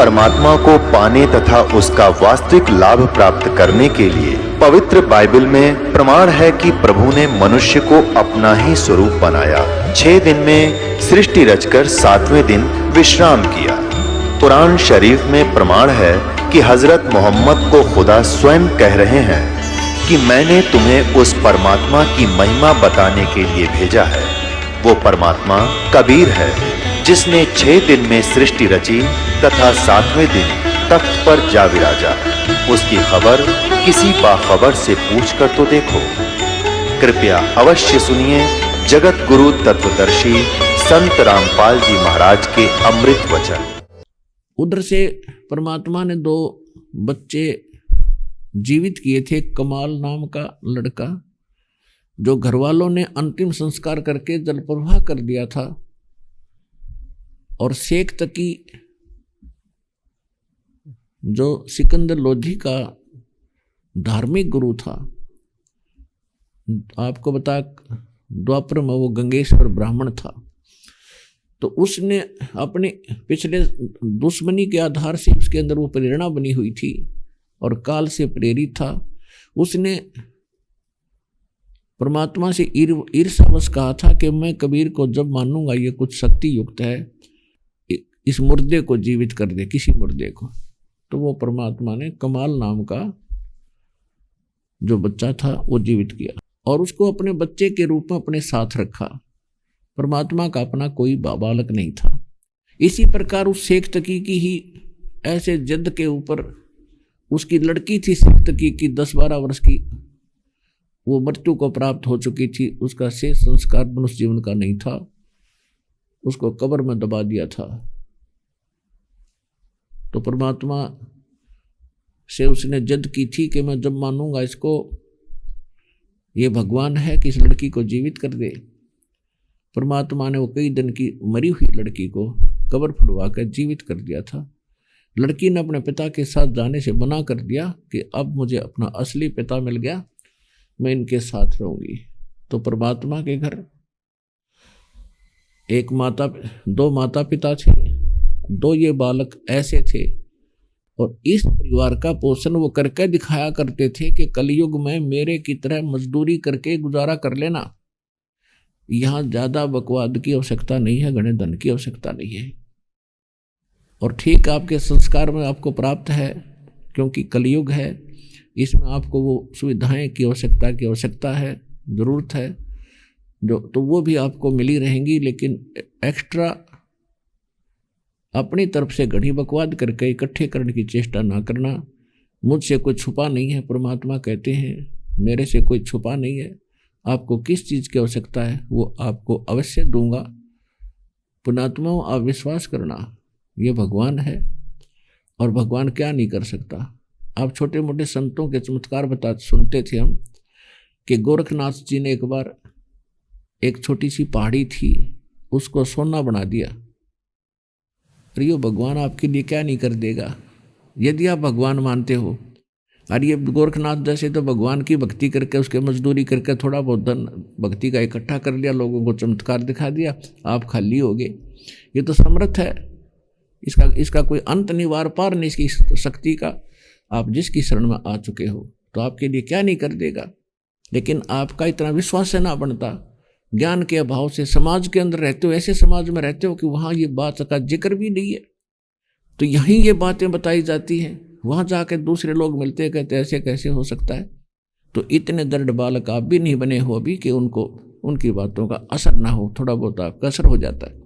परमात्मा को पाने तथा उसका वास्तविक लाभ प्राप्त करने के लिए पवित्र बाइबल में प्रमाण है कि प्रभु ने मनुष्य को अपना ही स्वरूप बनाया। 6 दिन में सृष्टि रचकर 7वें दिन विश्राम किया। कुरान शरीफ में प्रमाण है कि हजरत मोहम्मद को खुदा स्वयं कह रहे हैं कि मैंने तुम्हें उस परमात्मा की महिमा बताने के लिए भेजा है। वो परमात्मा कबीर है जिसने 6 दिन में सृष्टि रची तथा 7वें दिन तख्त पर जा विराजा। उसकी खबर किसी बाखबर से पूछ कर तो देखो। कृपया अवश्य सुनिए जगत गुरु तत्वदर्शी संत रामपाल जी महाराज के अमृत वचन। उधर से परमात्मा ने 2 बच्चे जीवित किए थे। कमाल नाम का लड़का जो घर वालों ने अंतिम संस्कार करके जल प्रवाह कर दिया था, और शेख तकी जो सिकंदर लोधी का धार्मिक गुरु था। आपको बता द्वापर में वो गंगेश्वर ब्राह्मण था। तो उसने अपने पिछले दुश्मनी के आधार से उसके अंदर वो प्रेरणा बनी हुई थी और काल से प्रेरित था। उसने परमात्मा से ईर्ष्यावश कहा था कि मैं कबीर को जब मानूंगा ये कुछ शक्ति युक्त है, इस मुर्दे को जीवित कर दे, किसी मुर्दे को। तो वो परमात्मा ने कमाल नाम का जो बच्चा था वो जीवित किया और उसको अपने बच्चे के रूप में अपने साथ रखा। परमात्मा का अपना कोई बालक नहीं था। इसी प्रकार उस शेख तकी की ही ऐसे जिद के ऊपर उसकी लड़की थी शेख तकी की 10-12 वर्ष की, वो मृत्यु को प्राप्त हो चुकी थी। उसका शेष संस्कार मनुष्य जीवन का नहीं था, उसको कब्र में दबा दिया था। तो परमात्मा से उसने जिद की थी कि मैं जब मानूंगा इसको, ये भगवान है कि इस लड़की को जीवित कर दे। परमात्मा ने वो कई दिन की मरी हुई लड़की को कब्र फुड़वा कर जीवित कर दिया था। लड़की ने अपने पिता के साथ जाने से मना कर दिया कि अब मुझे अपना असली पिता मिल गया, मैं इनके साथ रहूंगी। तो परमात्मा के घर 2 माता पिता थे, 2 ये बालक ऐसे थे, और इस परिवार का पोषण वो करके दिखाया करते थे कि कलयुग में मेरे की तरह मजदूरी करके गुजारा कर लेना। यहाँ ज़्यादा बकवाद की आवश्यकता नहीं है, घने धन की आवश्यकता नहीं है। और ठीक आपके संस्कार में आपको प्राप्त है, क्योंकि कलयुग है, इसमें आपको वो सुविधाएं की आवश्यकता है, ज़रूरत है, तो वो भी आपको मिली रहेंगी। लेकिन एक्स्ट्रा अपनी तरफ से घड़ी बकवाद करके इकट्ठे करने की चेष्टा ना करना। मुझसे कोई छुपा नहीं है, परमात्मा कहते हैं मेरे से कोई छुपा नहीं है। आपको किस चीज़ की आवश्यकता है वो आपको अवश्य दूंगा। पुणात्मा आप विश्वास करना, ये भगवान है और भगवान क्या नहीं कर सकता। आप छोटे मोटे संतों के चमत्कार सुनते थे हम कि गोरखनाथ जी ने एक बार एक छोटी सी पहाड़ी थी, उसको सोना बना दिया। अरे भगवान आपके लिए क्या नहीं कर देगा यदि आप भगवान मानते हो। और ये गोरखनाथ जैसे तो भगवान की भक्ति करके उसके मजदूरी करके थोड़ा बहुत धन भक्ति का इकट्ठा कर लिया, लोगों को चमत्कार दिखा दिया, आप खाली हो गए। ये तो समर्थ है, इसका कोई अंत नहीं, वार पार नहीं इसकी शक्ति का। आप जिसकी शरण में आ चुके हो तो आपके लिए क्या नहीं कर देगा। लेकिन आपका इतना विश्वास है ना बनता, ज्ञान के अभाव से समाज के अंदर रहते हो, ऐसे समाज में रहते हो कि वहाँ ये बात का जिक्र भी नहीं है, तो यहीं ये बातें बताई जाती हैं। वहाँ जाकर दूसरे लोग मिलते कहते ऐसे कैसे हो सकता है। तो इतने दृढ़ बालक आप भी नहीं बने हो अभी कि उनको उनकी बातों का असर ना हो, थोड़ा बहुत आपका असर हो जाता है।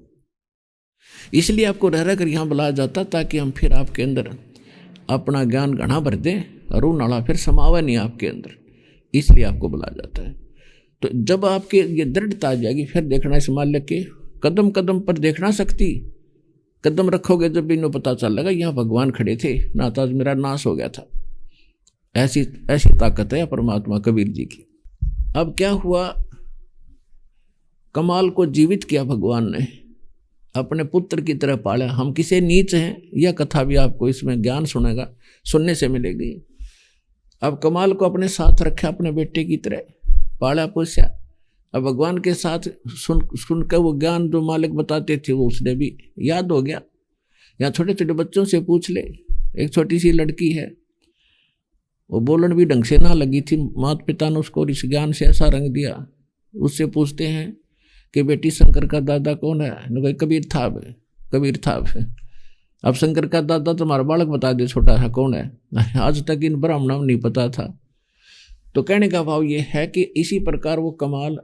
इसलिए आपको रह रह कर यहाँ बुलाया जाता ताकि हम फिर आपके अंदर अपना ज्ञान घना भर दें और वो नाला फिर समावे नहीं आपके अंदर, इसलिए आपको बुलाया जाता है। तो जब आपके ये दृढ़ता आ जाएगी फिर देखना इस माल्य के कदम कदम पर देखना शक्ति। कदम रखोगे जब इन्हें पता चल लगा यहाँ भगवान खड़े थे, ना तो आज मेरा नाश हो गया था। ऐसी ताकत है परमात्मा कबीर जी की। अब क्या हुआ, कमाल को जीवित किया भगवान ने, अपने पुत्र की तरह पाला। हम किसे नीच हैं यह कथा भी आपको इसमें ज्ञान सुनने से मिलेगी। अब कमाल को अपने साथ रखा, अपने बेटे की तरह पाला पोसा। अब भगवान के साथ सुनकर वो ज्ञान जो मालिक बताते थे वो उसने भी याद हो गया। या छोटे छोटे बच्चों से पूछ ले। एक छोटी सी लड़की है, वो बोलन भी ढंग से ना लगी थी, माता पिता ने उसको इस ज्ञान से ऐसा रंग दिया। उससे पूछते हैं कि बेटी शंकर का दादा कौन है? कबीर थाप है। कबीर थाप है। अब शंकर का दादा तुम्हारा बालक बता दे छोटा है कौन है? आज तक इन ब्राह्मणों को नहीं पता था। तो कहने का भाव ये है कि इसी प्रकार वो कमाल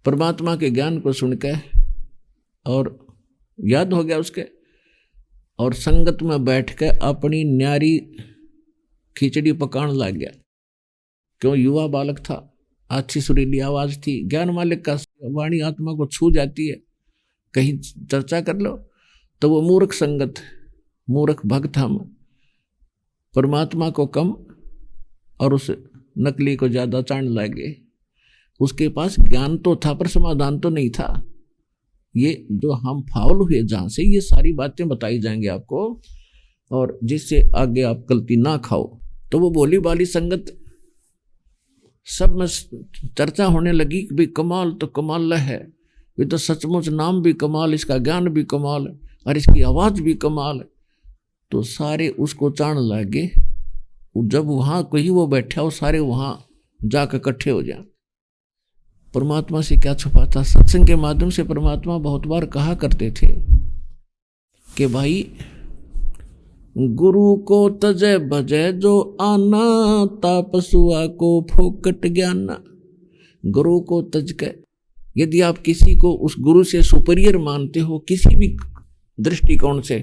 परमात्मा के ज्ञान को सुनकर और याद हो गया उसके, और संगत में बैठकर अपनी न्यारी खिचड़ी पकाने लग गया। क्यों? युवा बालक था, अच्छी सुरीली आवाज थी, ज्ञान मालिक का वाणी आत्मा को छू जाती है। कहीं चर्चा कर लो तो वो मूर्ख संगत, मूर्ख भक्त हम परमात्मा को कम और उस नकली को ज्यादा चाण लगे। उसके पास ज्ञान तो था पर समाधान तो नहीं था। ये जो हम फाउल हुए जहां से, ये सारी बातें बताई जाएंगी आपको, और जिससे आगे आप गलती ना खाओ। तो वो भोली भाली संगत सब में चर्चा होने लगी कि भाई कमाल तो कमाल है, ये तो सचमुच नाम भी कमाल, इसका ज्ञान भी कमाल और इसकी आवाज भी कमाल। तो सारे उसको चाण लगे। जब वहां कहीं वो बैठा, वो सारे वहां जाकर इकट्ठे हो जाए। परमात्मा से क्या छुपाता? सत्संग के माध्यम से परमात्मा बहुत बार कहा करते थे कि भाई गुरु को तजय भजय जो आना, तापसुआ को फोकट ज्ञाना। गुरु को तज के, यदि आप किसी को उस गुरु से सुपीरियर मानते हो किसी भी दृष्टिकोण से,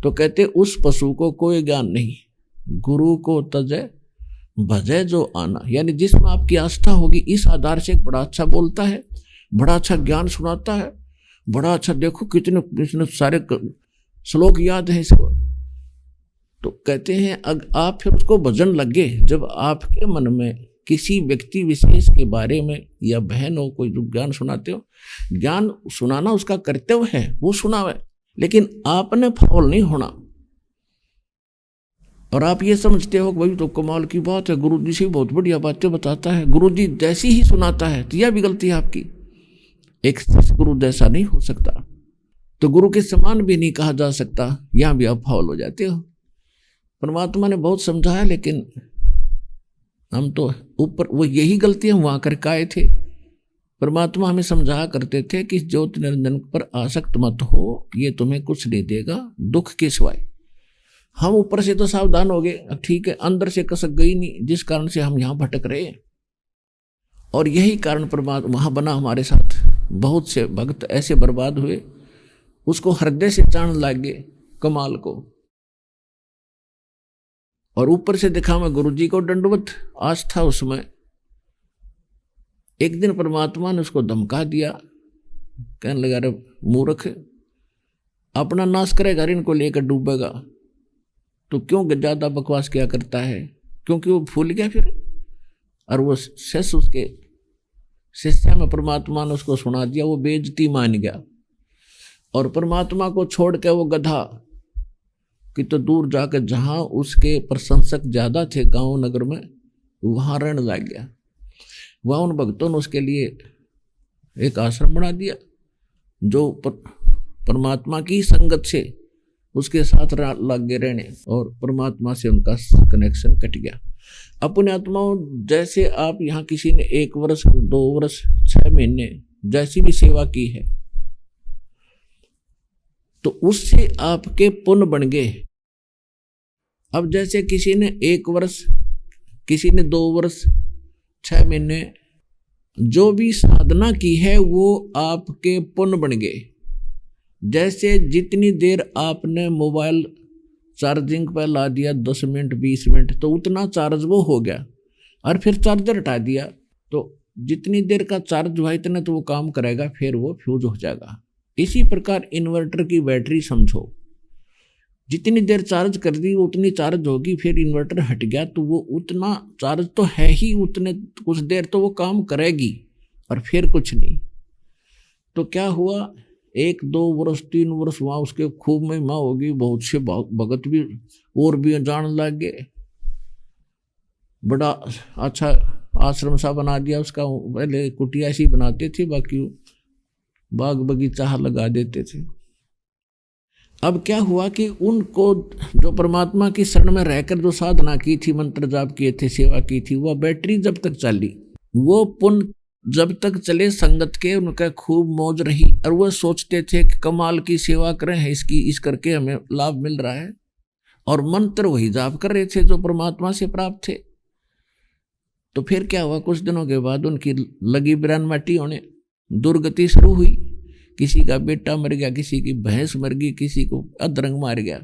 तो कहते उस पशु को कोई ज्ञान नहीं। गुरु को तजय भजय जो आना, यानी जिसमें आपकी आस्था होगी, इस आधार से बड़ा अच्छा बोलता है, बड़ा अच्छा ज्ञान सुनाता है, बड़ा अच्छा, देखो कितने सारे श्लोक याद है इसको। तो कहते हैं आप फिर उसको भजन लगे। जब आपके मन में किसी व्यक्ति विशेष के बारे में या बहन हो कोई जो ज्ञान सुनाते हो, ज्ञान सुनाना उसका कर्तव्य है, वो सुनावे, लेकिन आपने फाउल नहीं होना। और आप ये समझते हो कि भाई तो कमाल की बात है, गुरु जी से बहुत बढ़िया बातें बताता है, गुरु जी जैसी ही सुनाता है, तो यह भी गलती है आपकी। एक गुरु जैसा नहीं हो सकता, तो गुरु के समान भी नहीं कहा जा सकता। यहां भी आप फाउल हो जाते हो। परमात्मा ने बहुत समझाया, लेकिन हम तो ऊपर वो यही गलती हम वहां करके आए थे। परमात्मा हमें समझाया करते थे कि ज्योति निरंजन पर आसक्त मत हो, ये तुम्हें कुछ नहीं देगा दुख के सिवाय। हम ऊपर से तो सावधान हो गए, ठीक है, अंदर से कसक गई नहीं, जिस कारण से हम यहां भटक रहे हैं। और यही कारण परमात्मा वहां बना हमारे साथ। बहुत से भक्त ऐसे बर्बाद हुए, उसको हृदय से जान लागे कमाल को, और ऊपर से दिखा मैं गुरु जी को दंडवत आस्था उसमें। एक दिन परमात्मा ने उसको धमका दिया, कहने लगा रे मूर्ख, अपना नाश करेगा, इनको लेकर डूबेगा, तो क्यों ज्यादा बकवास क्या करता है? क्योंकि वो भूल गया फिर, और वो शिष्य उसके शिष्य में परमात्मा ने उसको सुना दिया, वो बेइज्जती मान गया। और परमात्मा को छोड़ के वो गधा कि तो दूर जाकर जहां उसके प्रशंसक ज्यादा थे गांव नगर में, वहां रहने लग गया। वहां उन भक्तों ने उसके लिए एक आश्रम बना दिया, जो परमात्मा की संगत से उसके साथ लगे रहने, और परमात्मा से उनका कनेक्शन कट गया। अपने आत्माओं, जैसे आप यहाँ किसी ने 1 वर्ष 2 वर्ष 6 महीने जैसी भी सेवा की है, तो उससे आपके पुण्य बन गए। अब जैसे किसी ने 1 वर्ष, किसी ने 2 वर्ष 6 महीने जो भी साधना की है, वो आपके पुण्य बन गए। जैसे जितनी देर आपने मोबाइल चार्जिंग पर ला दिया, 10 मिनट 20 मिनट, तो उतना चार्ज वो हो गया, और फिर चार्जर हटा दिया, तो जितनी देर का चार्ज हुआ इतना तो वो काम करेगा, फिर वो फ्यूज हो जाएगा। इसी प्रकार इन्वर्टर की बैटरी समझो, जितनी देर चार्ज कर दी वो उतनी चार्ज होगी, फिर इन्वर्टर हट गया तो वो उतना चार्ज तो है ही, उतने कुछ देर तो वो काम करेगी, और फिर कुछ नहीं। तो क्या हुआ, 1 2 वर्ष 3 वर्ष वहाँ उसके खूब महिमा होगी, बहुत से भगत भी और भी जान लग गए, बड़ा अच्छा आश्रम सा बना दिया उसका। पहले कुटिया सी बनाते थे, बाकी बाग बगीचा लगा देते थे, अब क्या हुआ कि उनको जो परमात्मा की शरण में रहकर जो साधना की थी, मंत्र जाप किए थे, सेवा की थी, वह बैटरी जब तक चली, वो पुण्य जब तक चले संगत के, उनका खूब मौज रही। और वह सोचते थे कि कमाल की सेवा करें हैं, इसकी इस करके हमें लाभ मिल रहा है, और मंत्र वही जाप कर रहे थे जो परमात्मा से प्राप्त थे। तो फिर क्या हुआ, कुछ दिनों के बाद उनकी लगी बिरान माटी होने, दुर्गति शुरू हुई। किसी का बेटा मर गया, किसी की भैंस मर गई, किसी को अधरंग मार गया,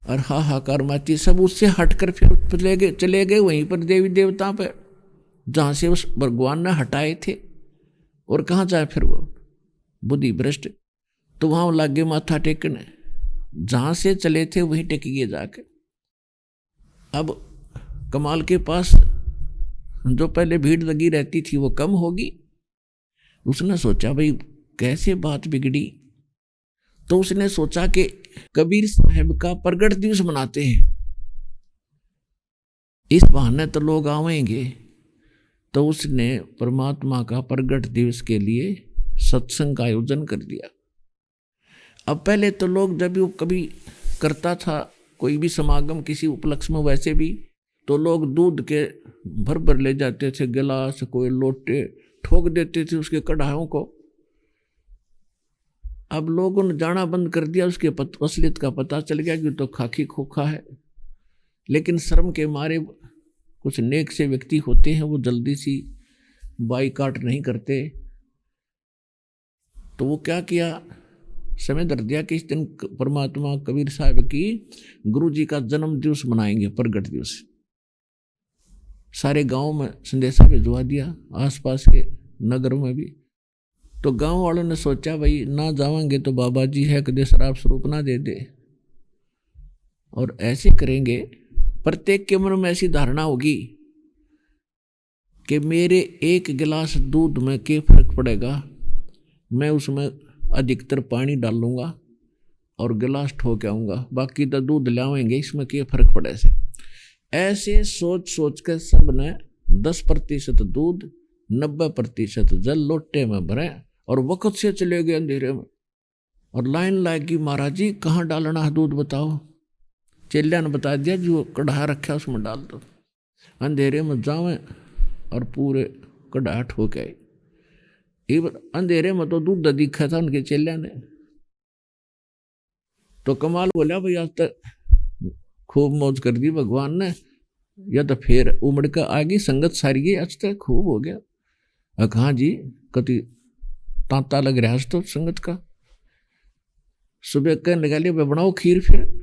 और हाहाकार मची। सब उससे हटकर फिर चले गए वहीं पर देवी देवता पर जहाँ से उस भगवान ने हटाए थे। और कहाँ जाए फिर वो बुद्धि भ्रष्ट, तो वहाँ लागे माथा टेकने, जहाँ से चले थे वहीं टेकिए जाके। अब कमाल के पास जो पहले भीड़ लगी रहती थी वो कम होगी। उसने सोचा भाई कैसे बात बिगड़ी, तो उसने सोचा कि कबीर साहब का प्रगट दिवस मनाते हैं, इस बहाने तो लोग आवेंगे। तो उसने परमात्मा का प्रगट दिवस के लिए सत्संग का आयोजन कर दिया। अब पहले तो लोग जब वो कभी करता था कोई भी समागम किसी उपलक्ष्य में, वैसे भी तो लोग दूध के भर भर ले जाते थे, गिलास कोई लोटे ठोक देते थे उसके कढ़ायों को। अब लोगों ने जाना बंद कर दिया, उसके असलियत का पता चल गया कि तो खाकी खोखा है। लेकिन शर्म के मारे कुछ नेक से व्यक्ति होते हैं, वो जल्दी सी बाईकाट नहीं करते। तो वो क्या किया, समय धर दिया कि इस दिन परमात्मा कबीर साहब की गुरु जी का जन्म दिवस मनाएंगे, प्रगट दिवस। सारे गांव में संदेशा भिजवा दिया, आसपास के नगर में भी। तो गांव वालों ने सोचा भाई ना जाएंगे तो बाबा जी है, कदे शराब स्वरूप ना दे दे। और ऐसे करेंगे, प्रत्येक के मन में ऐसी धारणा होगी कि मेरे एक गिलास दूध में क्या फर्क पड़ेगा, मैं उसमें अधिकतर पानी डालूंगा और गिलास ठोक आऊंगा, बाकी तो दूध लाएंगे, इसमें क्या फर्क पड़े से। ऐसे सोच सोच कर सब ने 10% दूध 90% जल लोटे में भरे और वक्त से चले गए अंधेरे में। और लाइन लाएगी, महाराज जी कहाँ डालना है दूध बताओ। चेलिया ने बता दिया, जो कढ़ा रखा उसमें डाल दो। अंधेरे में जावे और पूरे कढ़ा ठोक आए। अंधेरे में तो दूध दिखा था उनके चेलिया ने। तो कमाल बोला भाई आज तक खूब मौज कर दी भगवान ने, या तो फिर उमड़ कर आ गई संगत सारी, आज तक खूब हो गया। कहाँ जी कति तांता लग रहा है तो संगत का। सुबह कहने लगा लिया बनाओ खीर। फिर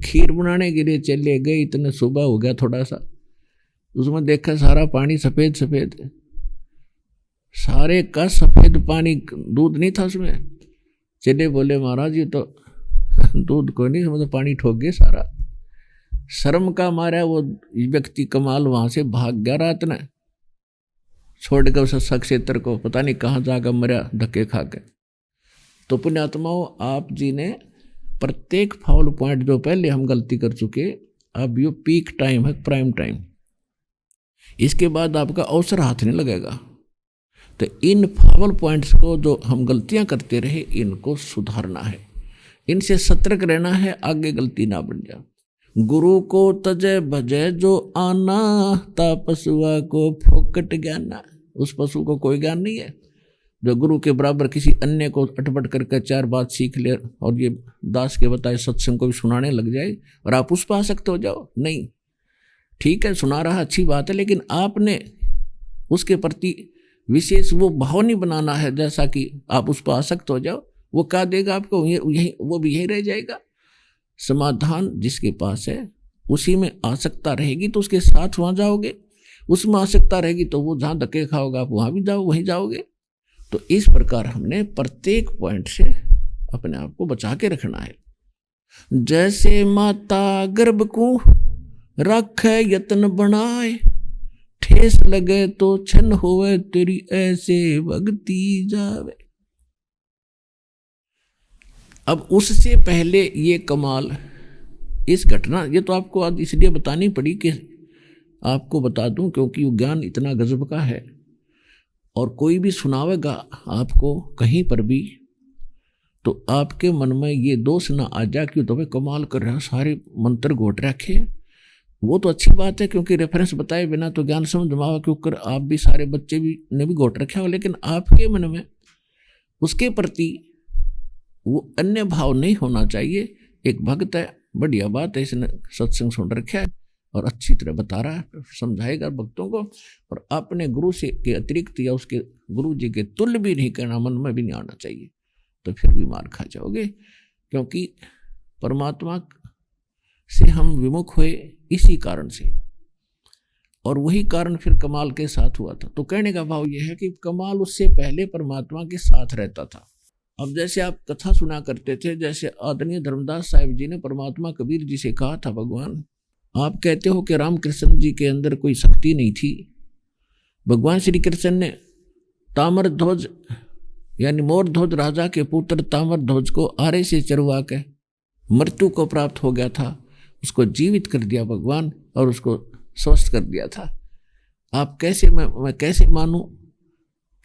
खीर बनाने के लिए चले गए, इतने सुबह हो गया थोड़ा सा, उसमें देखा सारा पानी सफेद सफेद, सारे का सफेद पानी, दूध नहीं था उसमें। चले बोले महाराज ये तो दूध को नहीं, मतलब पानी ठोक गए सारा। शर्म का मारा वो व्यक्ति कमाल वहां से भाग गया रात ने, छोड़कर उस क्षेत्र को, पता नहीं कहाँ जाकर मरा धक्के खा के। तो पुण्यात्माओं, आप जी ने प्रत्येक फाउल पॉइंट जो पहले हम गलती कर चुके, अब ये पीक टाइम है, प्राइम टाइम, इसके बाद आपका अवसर हाथ नहीं लगेगा। तो इन फाउल पॉइंट्स को जो हम गलतियां करते रहे, इनको सुधारना है, इनसे सतर्क रहना है, आगे गलती ना बन जाए। गुरु को तजय भजय जो आना, ता पशुआ को फोकट ज्ञाना। उस पशु को कोई ज्ञान नहीं है जो गुरु के बराबर किसी अन्य को अटपट करके 4 बात सीख ले और ये दास के बताए सत्संग को भी सुनाने लग जाए और आप उस पर आसक्त हो जाओ। नहीं, ठीक है सुना रहा अच्छी बात है, लेकिन आपने उसके प्रति विशेष वो भाव नहीं बनाना है जैसा कि आप उस पर आसक्त हो जाओ। वो क्या देगा आपको, यही वो भी यही रह जाएगा। समाधान जिसके पास है उसी में आसक्ता रहेगी तो उसके साथ वहां जाओगे, उसमें आसक्ता रहेगी तो वो जहां धक्के खाओगे आप वहां भी जाओ, वहीं जाओगे। तो इस प्रकार हमने प्रत्येक पॉइंट से अपने आप को बचा के रखना है। जैसे माता गर्भ को रखे यत्न बनाए, ठेस लगे तो छन होवे तेरी ऐसे भक्ति जावे। अब उससे पहले ये कमाल, इस घटना, ये तो आपको आज इसलिए बतानी पड़ी कि आपको बता दूं क्योंकि वो ज्ञान इतना गजब का है, और कोई भी सुनावेगा आपको कहीं पर भी तो आपके मन में ये दोष ना आ जाए कि तो भाई कमाल कर रहे हो, सारे मंत्र घोट रखे। वो तो अच्छी बात है, क्योंकि रेफरेंस बताए बिना तो ज्ञान समझ मावा के ऊपर आप भी सारे बच्चे भी ने भी घोट रखा हो, लेकिन आपके मन में उसके प्रति वो अन्य भाव नहीं होना चाहिए। एक भक्त है, बढ़िया बात है, इसने सत्संग सुन रखा है और अच्छी तरह बता रहा है, समझाएगा भक्तों को, और अपने गुरु से के अतिरिक्त या उसके गुरु जी के तुल्य भी नहीं करना, मन में भी नहीं आना चाहिए, तो फिर भी मार खा जाओगे। क्योंकि परमात्मा से हम विमुख हुए इसी कारण से, और वही कारण फिर कमाल के साथ हुआ था। तो कहने का भाव यह है कि कमाल उससे पहले परमात्मा के साथ रहता था। अब जैसे आप कथा सुना करते थे, जैसे आदरणीय धर्मदास साहिब जी ने परमात्मा कबीर जी से कहा था, भगवान आप कहते हो कि रामकृष्ण जी के अंदर कोई शक्ति नहीं थी। भगवान श्री कृष्ण ने ताम्र ध्वज यानी मोर ध्वज राजा के पुत्र ताम्र ध्वज को आरे से चरवा के मृत्यु को प्राप्त हो गया था, उसको जीवित कर दिया भगवान, और उसको स्वस्थ कर दिया था। आप कैसे, मैं कैसे मानूं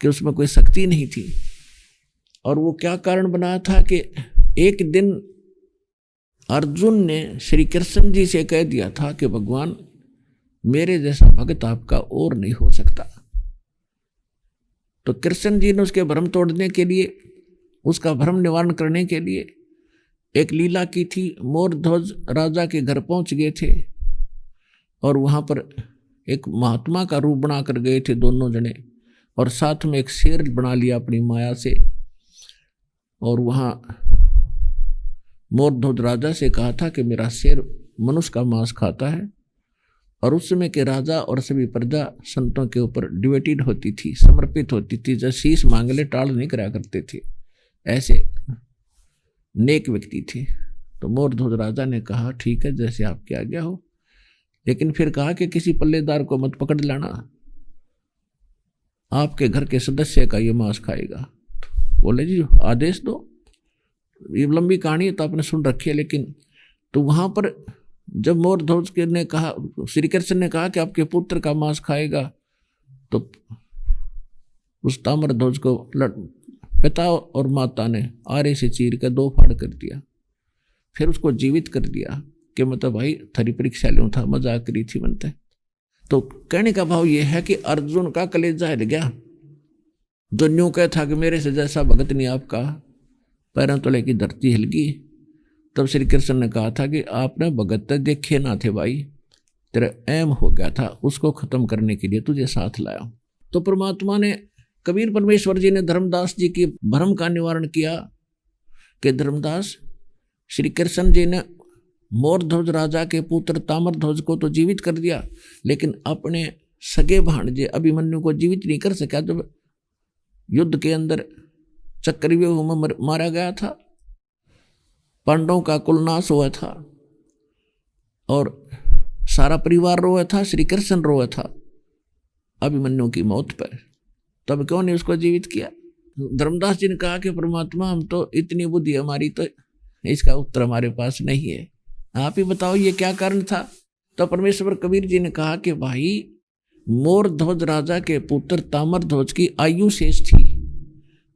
कि उसमें कोई शक्ति नहीं थी? और वो क्या कारण बनाया था कि एक दिन अर्जुन ने श्री कृष्ण जी से कह दिया था कि भगवान मेरे जैसा भक्त आपका और नहीं हो सकता। तो कृष्ण जी ने उसके भ्रम तोड़ने के लिए, उसका भ्रम निवारण करने के लिए एक लीला की थी। मोर ध्वज राजा के घर पहुंच गए थे और वहां पर एक महात्मा का रूप बना कर गए थे दोनों जने, और साथ में एक शेर बना लिया अपनी माया से, और वहां मोर ध्वज राजा से कहा था कि मेरा शेर मनुष्य का मांस खाता है। और उस समय के राजा और सभी प्रजा संतों के ऊपर डिवेटेड होती थी, समर्पित होती थी, जब शीश मांगले टाल नहीं करा करते थे, ऐसे नेक व्यक्ति थे। तो मोर ध्वज राजा ने कहा ठीक है, जैसे आपके आज्ञा हो, लेकिन फिर कहा कि किसी पल्लेदार को मत पकड़ लाना, आपके घर के सदस्य का ये मांस खाएगा। बोले जी आदेश दो। ये लंबी कहानी है तो आपने सुन रखी है, लेकिन तो वहां पर जब मोर ध्वज ने कहा, श्री कृष्ण ने कहा कि आपके पुत्र का मांस खाएगा, तो उस ताम्र ध्वज को पिता और माता ने आरे से चीर कर दो फाड़ कर दिया, फिर उसको जीवित कर दिया कि मतलब भाई थरी परीक्षा लूँ था, मजाक करी थी बनते। तो कहने का भाव यह है कि अर्जुन का कलेजा हिल गया, जो न्यू कह था कि मेरे से जैसा भगत नहीं आपका, पैरों तले की धरती हिल गई। तब श्री कृष्ण ने कहा था कि आपने भगत देखे ना थे भाई, तेरा एम हो गया था, उसको खत्म करने के लिए तुझे साथ लाया। तो परमात्मा ने, कबीर परमेश्वर जी ने धर्मदास जी की भ्रम का निवारण किया कि धर्मदास, श्री कृष्ण जी ने मोर ध्वज राजा के पुत्र ताम्र ध्वज को तो जीवित कर दिया, लेकिन अपने सगे भाणजे अभिमन्यु को जीवित नहीं कर सका। जब युद्ध के अंदर चक्रव्यूह में मारा गया था, पांडवों का कुल नाश हुआ था और सारा परिवार रोया था, श्री कृष्ण रोया था अभिमन्यु की मौत पर, तब क्यों नहीं उसको जीवित किया? धर्मदास जी ने कहा कि परमात्मा, हम तो इतनी बुद्धि हमारी, तो इसका उत्तर हमारे पास नहीं है, आप ही बताओ ये क्या कारण था। तो परमेश्वर कबीर जी ने कहा कि भाई मोर ध्वज राजा के पुत्र ताम्र ध्वज की आयु शेष थी,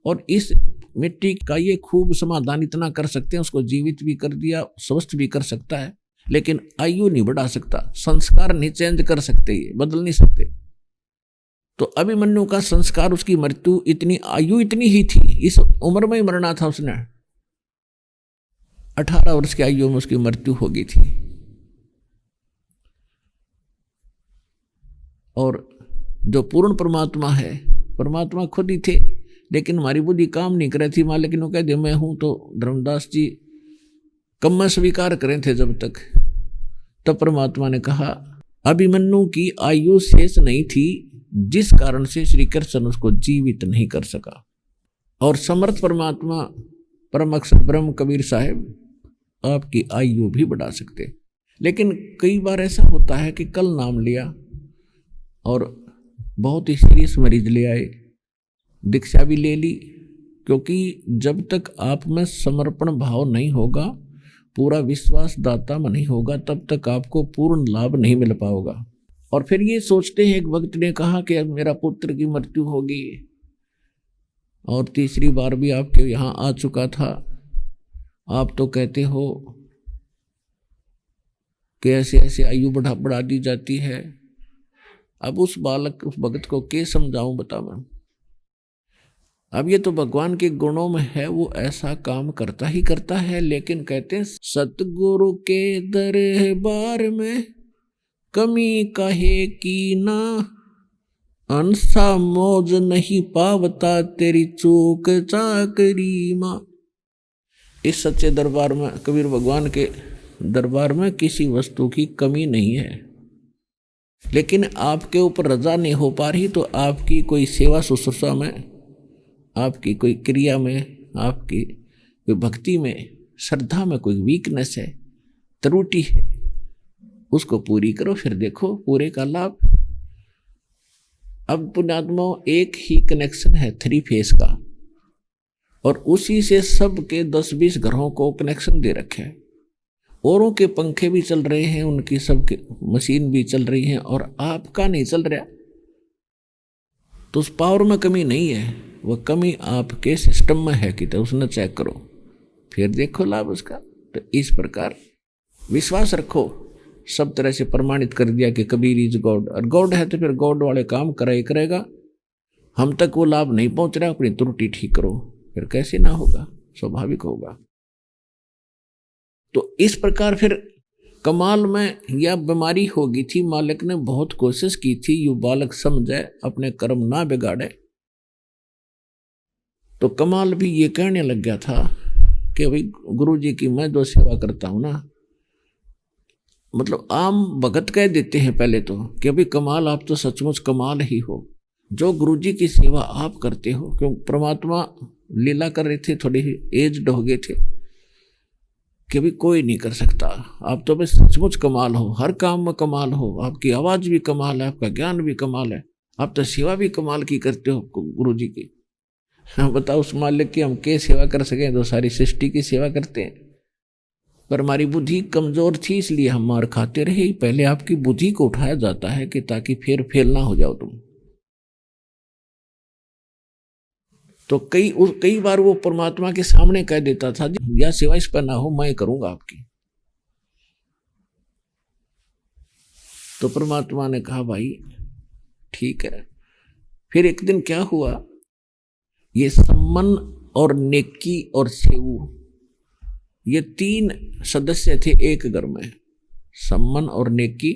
और इस मिट्टी का ये खूब समाधान इतना कर सकते हैं, उसको जीवित भी कर दिया, स्वस्थ भी कर सकता है, लेकिन आयु नहीं बढ़ा सकता, संस्कार नहीं चेंज कर सकते, ये बदल नहीं सकते। तो अभिमन्यु का संस्कार, उसकी मृत्यु इतनी, आयु इतनी ही थी, इस उम्र में ही मरना था उसने, 18 वर्ष की आयु में उसकी मृत्यु हो गई थी। और जो पूर्ण परमात्मा है, परमात्मा खुद ही थे, लेकिन हमारी बुद्धि काम नहीं कर रही थी। मालिक ने कह दिया मैं हूं, तो धर्मदास जी कम में स्वीकार करें थे जब तक। तब परमात्मा ने कहा अभिमन्यु की आयु शेष नहीं थी, जिस कारण से श्री कृष्ण उसको जीवित नहीं कर सका। और समर्थ परमात्मा परम अक्षर ब्रह्म कबीर साहब आपकी आयु भी बढ़ा सकते। लेकिन कई बार ऐसा होता है कि कल नाम लिया और बहुत ही सीरियस मरीज ले आए, दीक्षा भी ले ली, क्योंकि जब तक आप में समर्पण भाव नहीं होगा, पूरा विश्वास दाता में नहीं होगा, तब तक आपको पूर्ण लाभ नहीं मिल पाएगा। और फिर ये सोचते हैं, एक भक्त ने कहा कि अब मेरा पुत्र की मृत्यु होगी, और तीसरी बार भी आपके यहाँ आ चुका था, आप तो कहते हो कि ऐसे ऐसे आयु बढ़ा दी जाती है। अब उस बालक उस भगत को क्या समझाऊं बता मैं। अब ये तो भगवान के गुणों में है, वो ऐसा काम करता ही करता है। लेकिन कहते हैं सतगुरु के दरबार में कमी काहे की ना, अंसा मौज नहीं पावता तेरी चूक चाकरी मां। इस सच्चे दरबार में, कबीर भगवान के दरबार में किसी वस्तु की कमी नहीं है। लेकिन आपके ऊपर रजा नहीं हो पा रही तो आपकी कोई सेवा शुश्रूषा में, आपकी कोई क्रिया में, आपकी कोई भक्ति में, श्रद्धा में कोई वीकनेस है, त्रुटि है, उसको पूरी करो, फिर देखो पूरे का लाभ। अब पुण्यात्माओं एक ही कनेक्शन है 3 फेस का, और उसी से सबके 10-20 घरों को कनेक्शन दे रखे हैं। औरों के पंखे भी चल रहे हैं, उनकी सबके मशीन भी चल रही है, और आपका नहीं चल रहा, तो उस पावर में कमी नहीं है, वह कमी आपके सिस्टम में है कि तो उसने चेक करो, फिर देखो लाभ उसका। तो इस प्रकार विश्वास रखो, सब तरह से प्रमाणित कर दिया कि कबीर इज गॉड, और गॉड है तो फिर गॉड वाले काम करेगा। हम तक वो लाभ नहीं पहुंच रहा, अपनी त्रुटि ठीक करो, फिर कैसे ना होगा, स्वाभाविक होगा। तो इस प्रकार फिर कमाल में यह बीमारी हो गई थी। मालिक ने बहुत कोशिश की थी यू बालक समझे, अपने कर्म ना बिगाड़े। तो कमाल भी ये कहने लग गया था कि भाई गुरु जी की मैं जो सेवा करता हूं ना, मतलब आम भगत कह देते हैं पहले तो कि भाई कमाल आप तो सचमुच कमाल ही हो, जो गुरु जी की सेवा आप करते हो। क्यों परमात्मा लीला कर रहे थे, थोड़े ही एज्ड हो गए थे कि भी कोई नहीं कर सकता, आप तो बस सचमुच कमाल हो, हर काम में कमाल हो, आपकी आवाज भी कमाल है, आपका ज्ञान भी कमाल है, आप तो सेवा भी कमाल की करते हो गुरु जी की। बताओ उस मालिक की हम क्या सेवा कर सकें, तो सारी सृष्टि की सेवा करते हैं। पर हमारी बुद्धि कमजोर थी इसलिए हम मार खाते रहे। पहले आपकी बुद्धि को उठाया जाता है कि ताकि फिर फेल ना हो जाओ तुम। तो कई बार वो परमात्मा के सामने कह देता था या सेवा इस पर ना हो, मैं करूंगा आपकी। तो परमात्मा ने कहा भाई ठीक है। फिर एक दिन क्या हुआ, ये सम्मन और नेकी और सेऊ, ये 3 सदस्य थे एक घर में। सम्मन और नेकी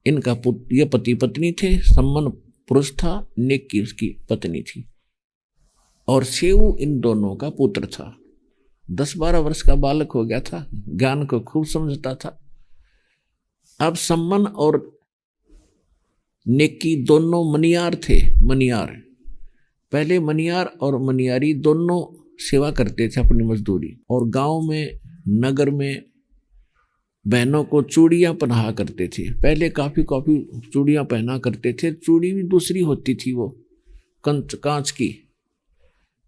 इनका ये पति पत्नी थे। सम्मन पुरुष था, नेकी उसकी पत्नी थी, और सेऊ इन दोनों का पुत्र था। 10-12 वर्ष का बालक हो गया था, ज्ञान को खूब समझता था। अब सम्मन और नेकी दोनों मनियार थे। मनियार पहले मनियार और मनियारी दोनों सेवा करते थे अपनी मजदूरी, और गांव में नगर में बहनों को चूड़ियां पहना करते थे। पहले काफी चूड़ियां पहना करते थे। चूड़ी भी दूसरी होती थी, वो कांच की,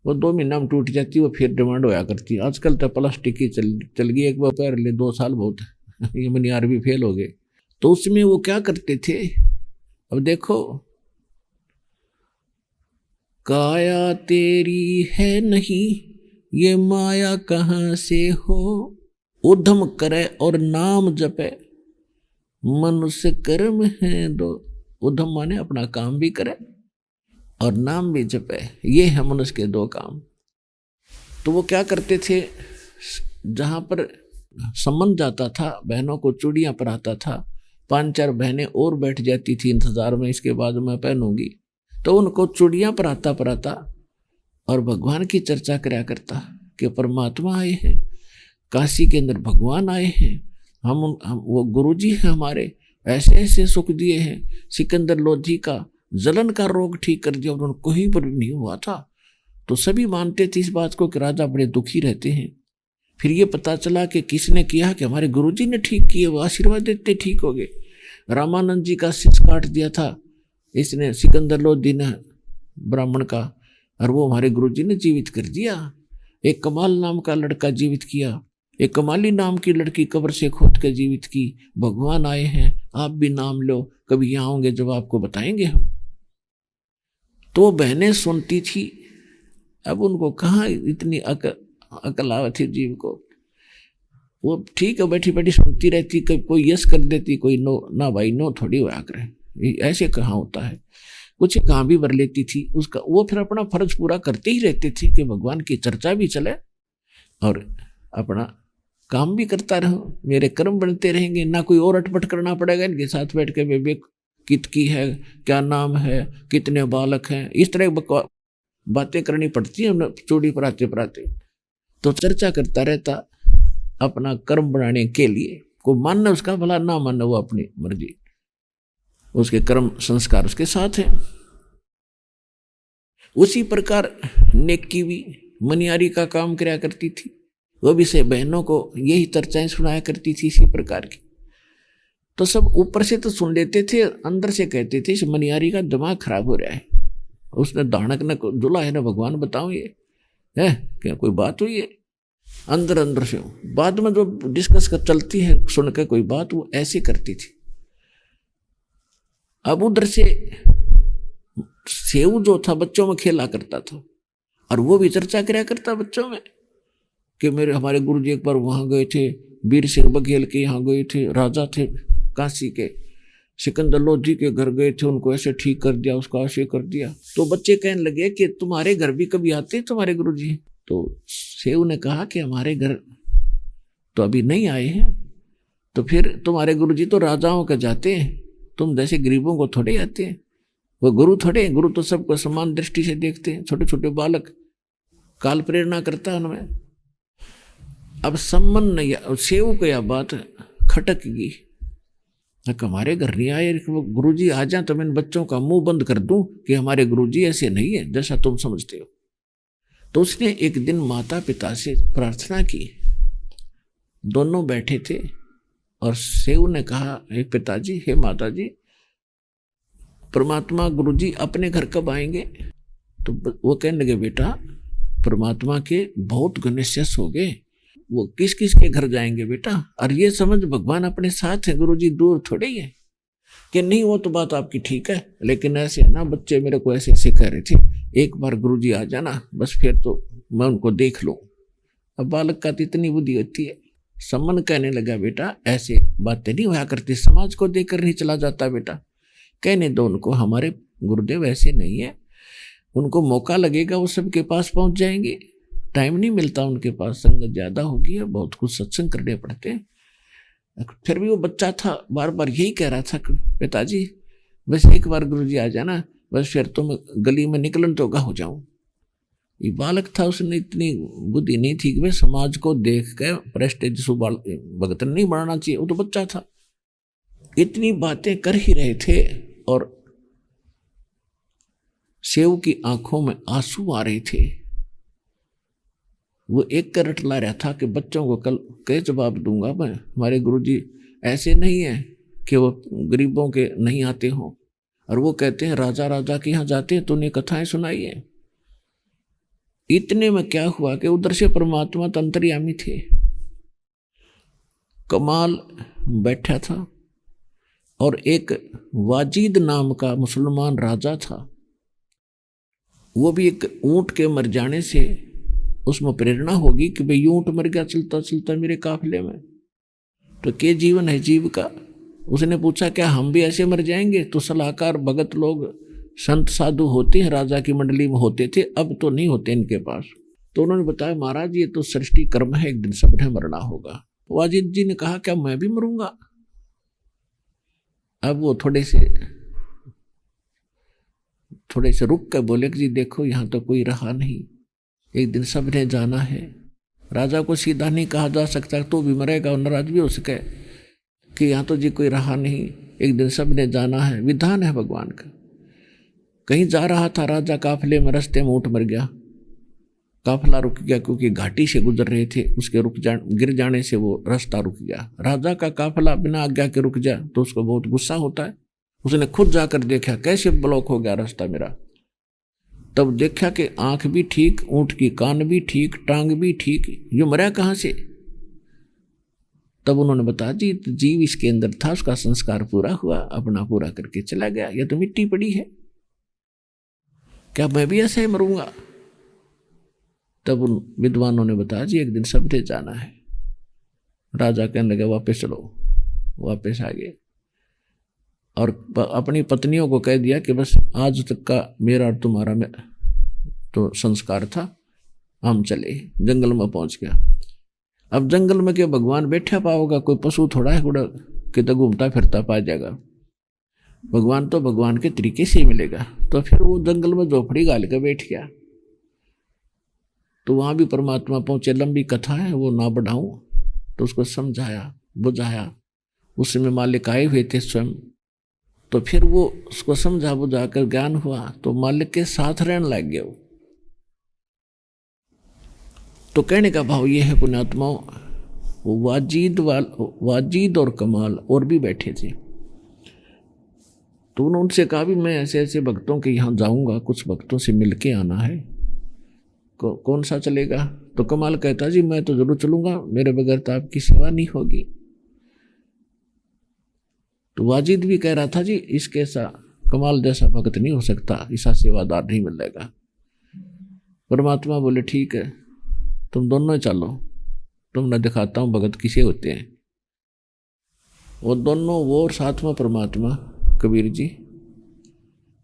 वो 2 महीना में टूट जाती, वो फिर डिमांड होया करती। आजकल तो प्लास्टिक की चल गई, एक बार पैर ले 2 साल बहुत ये मनियार भी फेल हो गए। तो उसमें वो क्या करते थे, अब देखो, काया तेरी है नहीं ये माया कहाँ से हो, उद्यम करे और नाम जपे मनुष्य कर्म है 2। उद्यम माने अपना काम भी करे और नाम भी जपे, ये है मनुष्य के 2 काम। तो वो क्या करते थे, जहां पर सम्मन जाता था, बहनों को चूड़ियां पहनाता था, 5-4 बहनें और बैठ जाती थी इंतजार में, इसके बाद मैं पहनूंगी। तो उनको चूड़ियां पहनाता और भगवान की चर्चा कराया करता कि परमात्मा आए हैं, काशी के अंदर भगवान आए हैं, हम वो गुरु जी हैं हमारे, ऐसे ऐसे सुख दिए हैं। सिकंदर लोधी का जलन का रोग ठीक कर दिया, उन्होंने कोई पर नहीं हुआ था। तो सभी मानते थे इस बात को कि राजा बड़े दुखी रहते हैं। फिर ये पता चला कि किसने किया, कि हमारे गुरुजी ने ठीक किए, वो आशीर्वाद देते ठीक हो गए। रामानंद जी का शीश काट दिया था इसने, सिकंदर लोधी ने, ब्राह्मण का, और वो हमारे गुरुजी ने जीवित कर दिया। एक कमाल नाम का लड़का जीवित किया, एक कमाली नाम की लड़की कब्र से खोद कर जीवित की। भगवान आए हैं, आप भी नाम लो, कभी यहाँ होंगे जब आपको बताएंगे हम। तो बहनें सुनती थी। अब उनको कहाँ इतनी अकल आवे थी जीव को। वो ठीक है, बैठी बैठी सुनती रहती, कोई यस कर देती, कोई नो, ना भाई नो थोड़ी हुआ करे, ऐसे कहाँ होता है, कुछ कहाँ भी भर लेती थी उसका। वो फिर अपना फर्ज पूरा करते ही रहते थे कि भगवान की चर्चा भी चले और अपना काम भी करता रहूं, मेरे कर्म बनते रहेंगे, ना कोई और अटपट करना पड़ेगा इनके साथ बैठ के, बेबे कितकी है, क्या नाम है, कितने बालक हैं, इस तरह बातें करनी पड़ती है चूड़ी पराते पराते। तो चर्चा करता रहता अपना कर्म बनाने के लिए, को मानना उसका भला, ना मानना वो अपनी मर्जी, उसके कर्म संस्कार उसके साथ है। उसी प्रकार नेकी भी मनियारी का काम किया करती थी, वो भी से बहनों को यही चर्चाएं सुनाया करती थी इसी प्रकार की। तो सब ऊपर से तो सुन लेते थे, अंदर से कहते थे इस मनियारी का दिमाग खराब हो रहा है, उसने दानक ने दुला है ना भगवान, बताओ ये है क्या कोई बात हुई है। अंदर अंदर से बाद में जो डिस्कस कर चलती है सुन के कोई बात, वो ऐसे करती थी। अब उधर से सेव जो था बच्चों में खेला करता था, और वो भी चर्चा कराया करता बच्चों में कि हमारे गुरुजी एक बार वहां गए थे, वीर सिंह बघेल के यहाँ गए थे, राजा थे काशी के, सिकंदर लोधी के घर गए थे, उनको ऐसे ठीक कर दिया, उसको ऐसे कर दिया। तो बच्चे कहने लगे कि तुम्हारे घर भी कभी आते हैं तुम्हारे गुरुजी? तो सेव ने कहा कि हमारे घर तो अभी नहीं आए हैं। तो फिर तुम्हारे गुरुजी तो राजाओं के जाते हैं, तुम जैसे गरीबों को थोड़े आते हैं, वो गुरु थोड़े, गुरु तो सबको समान दृष्टि से देखते हैं, छोटे छोटे बालक, काल प्रेरणा करता है उनमें। अब संबंध नहीं, सेव को यह बात खटक गई, हमारे घर नहीं आए, गुरुजी आ जाए तो मैं इन बच्चों का मुंह बंद कर दूं कि हमारे गुरुजी ऐसे नहीं है जैसा तुम समझते हो। तो उसने एक दिन माता पिता से प्रार्थना की, दोनों बैठे थे, और सेव ने कहा हे पिताजी, हे माताजी, परमात्मा गुरुजी अपने घर कब आएंगे? तो वो कहने लगे बेटा परमात्मा के बहुत घने शिष्य हो गए, वो किस किस के घर जाएंगे बेटा, और ये समझ भगवान अपने साथ है, गुरुजी दूर थोड़े ही है। कि नहीं वो तो बात आपकी ठीक है, लेकिन ऐसे ना बच्चे मेरे को ऐसे ऐसे कह रहे थे, एक बार गुरुजी आ जाना बस फिर तो मैं उनको देख लूं। अब बालक का तो इतनी बुद्धि होती है। समन कहने लगा बेटा ऐसे बातें नहीं हुआ करती, समाज को देखकर नहीं चला जाता बेटा, कहने दो उनको, हमारे गुरुदेव ऐसे नहीं है, उनको मौका लगेगा वो सबके पास पहुंच जाएंगे, टाइम नहीं मिलता उनके पास, संगत ज्यादा होगी है, बहुत कुछ सत्संग करने पड़ते हैं। फिर भी वो बच्चा था, बार बार यही कह रहा था पिताजी बस एक बार गुरुजी आ जाना, बस फिर तो मैं गली में निकलन तो हो जाऊं। ये बालक था, उसने इतनी बुद्धि नहीं थी कि भाई समाज को देख के प्रेस्टेज भगतन नहीं बढ़ाना चाहिए, वो तो बच्चा था। इतनी बातें कर ही रहे थे और सेव की आंखों में आंसू आ रहे थे। वो एक करट ला रहा था कि बच्चों को कल क्या जवाब दूंगा मैं, हमारे गुरुजी ऐसे नहीं है कि वो गरीबों के नहीं आते हों, और वो कहते हैं राजा राजा के यहाँ जाते हैं, तो उन्हें कथाएं सुनाई है। इतने में क्या हुआ कि उधर से परमात्मा अंतर्यामी थे, कमाल बैठा था, और एक वाजिद नाम का मुसलमान राजा था, वो भी एक ऊंट के मर जाने से उसमें प्रेरणा होगी कि भाई ऊंट मर गया चलता चलता मेरे काफिले में, तो क्या जीवन है जीव का। उसने पूछा क्या हम भी ऐसे मर जाएंगे? तो सलाहकार भगत लोग संत साधु होते हैं, राजा की मंडली में होते थे, अब तो नहीं होते इनके पास। तो उन्होंने बताया महाराज ये तो सृष्टि कर्म है, एक दिन सबने मरना होगा। वाजिद जी ने कहा क्या मैं भी मरूंगा? अब वो थोड़े से रुक कर बोले कि जी देखो यहाँ तो कोई रहा नहीं, एक दिन सबने जाना है। राजा को सीधा नहीं कहा जा सकता, तो भी मरेगा और नाराज भी हो सके कि यहाँ तो जी कोई रहा नहीं, एक दिन सबने जाना है, विधान है भगवान का। कहीं जा रहा था राजा काफिले में, रास्ते में ऊंट मर गया, काफिला रुक गया क्योंकि घाटी से गुजर रहे थे, उसके गिर जाने से वो रास्ता रुक गया। राजा का काफिला बिना आज्ञा के रुक जाए तो उसको बहुत गुस्सा होता है। उसने खुद जाकर देखा कैसे ब्लॉक हो गया रास्ता मेरा, तब देखा कि आंख भी ठीक, ऊंट की कान भी ठीक, टांग भी ठीक, ये मरा कहाँ से? तब उन्होंने बताया जी जीव इसके अंदर था, उसका संस्कार पूरा हुआ, अपना पूरा करके चला गया, यह तो मिट्टी पड़ी है, क्या मैं भी ऐसे ही मरूंगा? तब उन विद्वानों ने बताया जी एक दिन सबने जाना है। राजा कहने लगे वापस चलो, वापस आ गए और अपनी पत्नियों को कह दिया कि बस आज तक का मेरा और तुम्हारा में तो संस्कार था, हम चले। जंगल में पहुंच गया। अब जंगल में क्या भगवान बैठा पाओगा, कोई पशु थोड़ा है गुड़ा कितना घूमता फिरता पा जाएगा। भगवान तो भगवान के तरीके से ही मिलेगा। तो फिर वो जंगल में झोपड़ी गाल के बैठ गया। तो वहां भी परमात्मा पहुंचे। लंबी कथा है, वो ना बढ़ाऊं। तो उसको समझाया बुझाया। उस समय मालिक आए हुए थे स्वयं। तो फिर वो उसको समझा बुझा कर ज्ञान हुआ तो मालिक के साथ रहने लग गया। तो कहने का भाव ये है पुण्यात्माओं, वाजिद और कमाल और भी बैठे थे। तो उन्होंने उनसे कहा भी मैं ऐसे ऐसे भक्तों के यहाँ जाऊंगा, कुछ भक्तों से मिलके आना है, कौन सा चलेगा? तो कमाल कहता जी मैं तो जरूर चलूंगा, मेरे बगैर तो आपकी सेवा नहीं होगी। तो वाजिद भी कह रहा था जी इसके सा कमाल जैसा भक्त नहीं हो सकता, ऐसा सेवादार नहीं मिलेगा। परमात्मा बोले ठीक है तुम दोनों चलो, तुमने दिखाता हूं भगत किसे होते हैं। वो दोनों, वो और साथ में परमात्मा कबीर जी,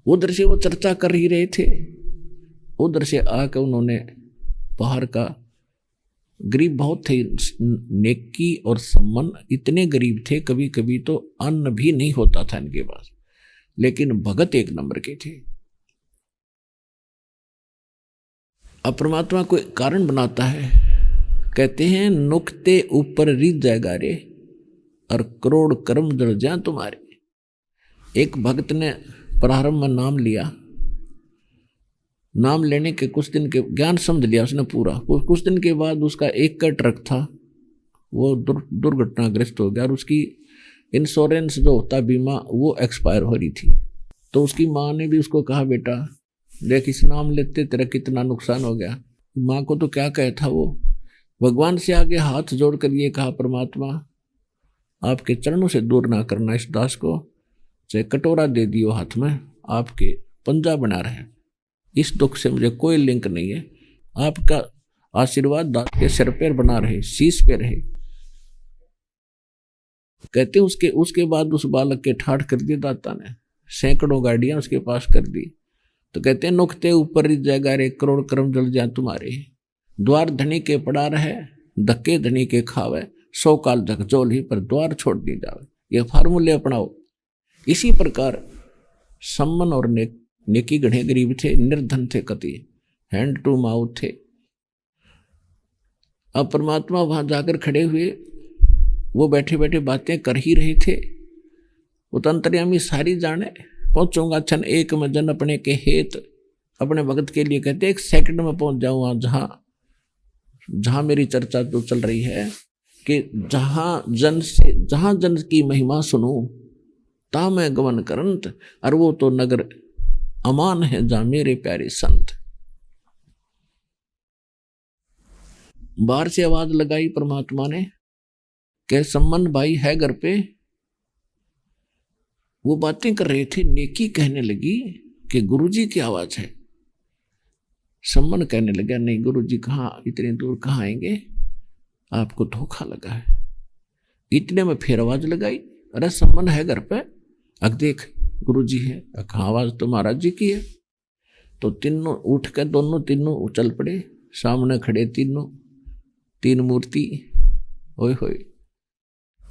उधर से वो चर्चा कर ही रहे थे। उधर से आकर उन्होंने बाहर का, गरीब बहुत थे, नेकी और सम्मान, इतने गरीब थे कभी कभी तो अन्न भी नहीं होता था इनके पास, लेकिन भगत एक नंबर के थे। अब परमात्मा कोई कारण बनाता है, कहते हैं नुक्ते ऊपर रिझ जाएगा रे और करोड़ कर्म जड़ जाए तुम्हारे। एक भक्त ने प्रारंभ में नाम लिया, नाम लेने के कुछ दिन के ज्ञान समझ लिया उसने पूरा, कुछ दिन के बाद उसका एक का ट्रक था वो दुर्घटनाग्रस्त हो गया और उसकी इंश्योरेंस जो होता बीमा वो एक्सपायर हो रही थी। तो उसकी माँ ने भी उसको कहा बेटा देख इस नाम लेते तेरा कितना नुकसान हो गया। माँ को तो क्या कहे था, वो भगवान से आगे हाथ जोड़कर ये कहा परमात्मा आपके चरणों से दूर ना करना इस दास को, चाहे कटोरा दे दियो हाथ में, आपके पंजा बना रहे, इस दुख से मुझे कोई लिंक नहीं है, आपका आशीर्वाद दास के सिर पर बना रहे, शीश पे रहे। कहते उसके बाद उस बालक के ठाठ कर दिए दाता ने, सैकड़ों गाड़ियां उसके पास कर दी। तो कहते हैं नुक्ते ऊपर रिझ जाएगा रे करोड़ कर्म जल जाए तुम्हारे, द्वार धनी के पड़ा रहे धक्के धनी के खावे, 100 काल झकझोल ही पर द्वार छोड़ दी जावे। ये फार्मूले अपनाओ। इसी प्रकार सम्मन और नेकी गढ़े गरीब थे, निर्धन थे, कति हैंड टू माउथ थे। अब परमात्मा वहां जाकर खड़े हुए, वो बैठे बैठे बातें कर ही रहे थे। वो तो अंतर्यामी सारी जाने, पहुंचूंगा क्षण एक में जन अपने के हेत, अपने भगत के लिए कहते 1 सेकंड में पहुंच जाऊंगा जहां मेरी चर्चा जो चल रही है कि जहां जन की महिमा सुनूं ता मैं गमन करंत, और वो तो नगर अमान है जहां मेरे प्यारे संत। बाहर से आवाज लगाई परमात्मा ने कि सम्मन भाई है घर पे। वो बातें कर रहे थे, नेकी कहने लगी कि गुरुजी की आवाज है। सम्मन कहने लगा नहीं गुरुजी कहाँ, इतनी दूर कहाँ आएंगे, आपको धोखा लगा है। इतने में फिर आवाज लगाई, अरे सम्मन है घर पे, अग देख गुरुजी है। कहाँ, आवाज तो महाराज जी की है। तो तीनों उठ कर दोनों तीनों चल पड़े, सामने खड़े तीन मूर्ति। ओए होए,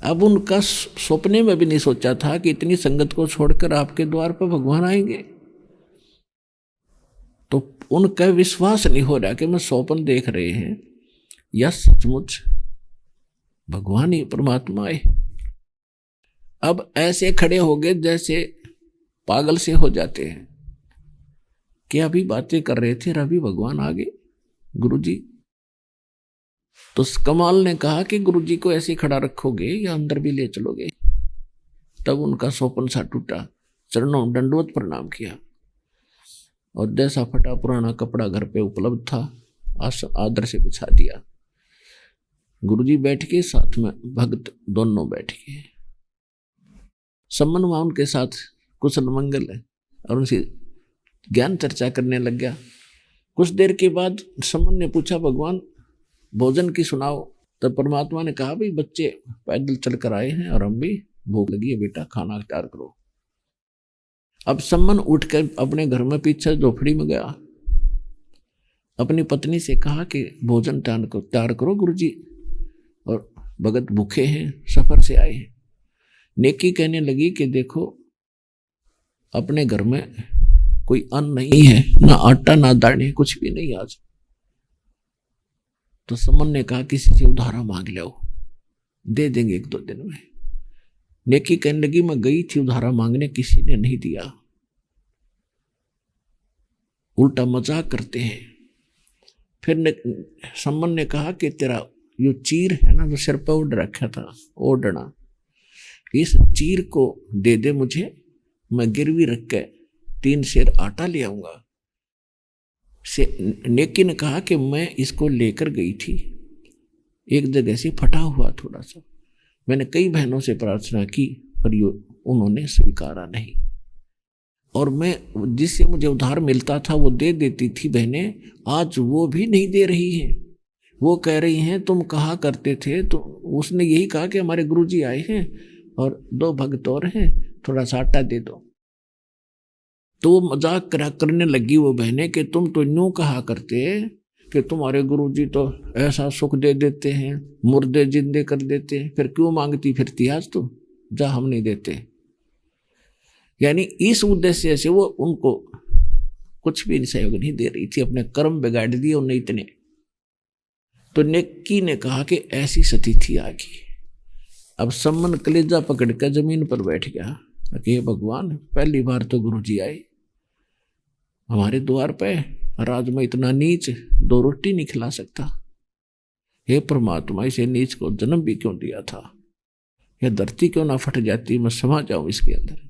अब उनका सपने में भी नहीं सोचा था कि इतनी संगत को छोड़कर आपके द्वार पर भगवान आएंगे। तो उनका विश्वास नहीं हो रहा कि मैं स्वप्न देख रहे हैं या सचमुच भगवान ही परमात्मा आए। अब ऐसे खड़े हो गए जैसे पागल से हो जाते हैं कि अभी बातें कर रहे थे और अभी भगवान आ गए गुरुजी। तो कमाल ने कहा कि गुरुजी को ऐसे खड़ा रखोगे या अंदर भी ले चलोगे? तब उनका स्वप्न सा टूटा, चरणों दंडवत प्रणाम किया और जैसा फटा पुराना कपड़ा घर पे उपलब्ध था आदर से बिछा दिया। गुरुजी बैठ के साथ में भक्त दोनों बैठ गए। सम्मन वहां उनके साथ कुशल मंगल है और उनसे ज्ञान चर्चा करने लग गया। कुछ देर के बाद समन ने पूछा, भगवान भोजन की सुनाओ। तब परमात्मा ने कहा, भाई बच्चे पैदल चल कर आए हैं और हम भी भूख लगी है, बेटा खाना तैयार करो। अब समन उठकर अपने घर में पीछे झोपड़ी में गया, अपनी पत्नी से कहा कि भोजन तैयार करो गुरुजी, और भगत भूखे हैं, सफर से आए हैं। नेकी कहने लगी कि देखो अपने घर में कोई अन्न नहीं है, ना आटा ना दाने, कुछ भी नहीं आज। तो समन ने कहा किसी से उधारा मांग लो, दे देंगे 1-2 दिन में। नेकी कहने लगी मैं गई थी उधारा मांगने, किसी ने नहीं दिया, उल्टा मजाक करते हैं। फिर समन ने कहा कि तेरा यो चीर है ना जो सिर पर ओढ़ रखा था, ओढ़ना, इस चीर को दे दे मुझे, मैं गिरवी रख के 3 सेर आटा ले आऊंगा। नेकी ने कहा कि मैं इसको लेकर गई थी, एक जगह से फटा हुआ थोड़ा सा, मैंने कई बहनों से प्रार्थना की पर उन्होंने स्वीकारा नहीं, और मैं जिससे मुझे उधार मिलता था वो दे देती थी बहनें, आज वो भी नहीं दे रही हैं। वो कह रही हैं तुम कहा करते थे, तो उसने यही कहा कि हमारे गुरुजी आए हैं और 2 भक्त और हैं, थोड़ा सा आटा दे दो। तो वो मजाक करने लगी वो बहनें कि तुम तो यूं कहा करते कि तुम्हारे गुरुजी तो ऐसा सुख दे देते हैं, मुर्दे जिंदे कर देते हैं, फिर क्यों मांगती फिरती आज तो, जा हम नहीं देते। यानी इस उद्देश्य से वो उनको कुछ भी सहयोग नहीं दे रही थी, अपने कर्म बिगाड़ दिए उन्हें इतने। तो नेकी ने कहा कि ऐसी स्थिति आ गई। अब समन कलेजा पकड़ कर जमीन पर बैठ गया कि भगवान पहली बार तो गुरुजी आए हमारे द्वार पे, राज में इतना नीच 2 रोटी नहीं खिला सकता। हे परमात्मा इसे नीच को जन्म भी क्यों दिया था, यह धरती क्यों ना फट जाती, मैं समा जाऊं इसके अंदर।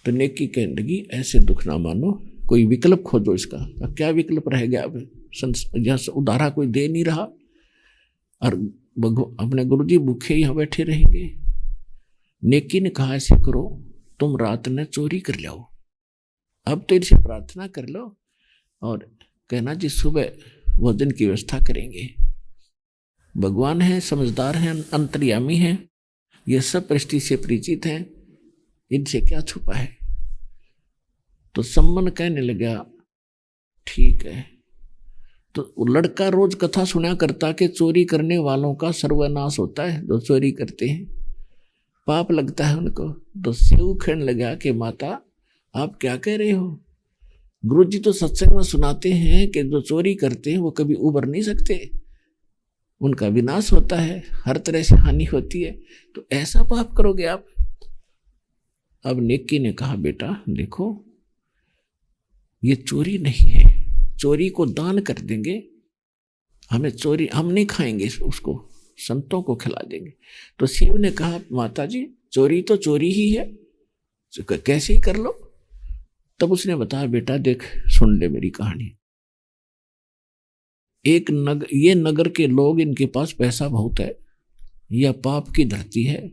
तो नेकी कहने लगी ऐसे दुख ना मानो, कोई विकल्प खोजो इसका। अब क्या विकल्प रह गया, अब यहां उधारा कोई दे नहीं रहा और अपने गुरुजी भूखे यहाँ बैठे रहेंगे। नेकी ने कहा ऐसे करो, तुम रात ने चोरी कर लो, अब तो इनसे प्रार्थना कर लो और कहना जी सुबह भोजन की व्यवस्था करेंगे। भगवान है, समझदार हैं, अंतर्यामी हैं, ये सब परिस्थिति से परिचित हैं, इनसे क्या छुपा है। तो सम्मन कहने लगा ठीक है। तो लड़का रोज कथा सुना करता कि चोरी करने वालों का सर्वनाश होता है, जो चोरी करते हैं पाप लगता है उनको। तो शिव कहने लगा कि माता आप क्या कह रहे हो, गुरुजी तो सत्संग में सुनाते हैं कि जो चोरी करते हैं वो कभी उबर नहीं सकते, उनका विनाश होता है, हर तरह से हानि होती है, तो ऐसा पाप करोगे आप। अब नेकी ने कहा बेटा देखो ये चोरी नहीं है, चोरी को दान कर देंगे, हमें चोरी हम नहीं खाएंगे, उसको संतों को खिला देंगे। तो शिव ने कहा माता जी चोरी तो चोरी ही है, कैसे ही कर लो। तब उसने बताया बेटा देख सुन ले मेरी कहानी। ये नगर के लोग, इनके पास पैसा बहुत है, यह पाप की धरती है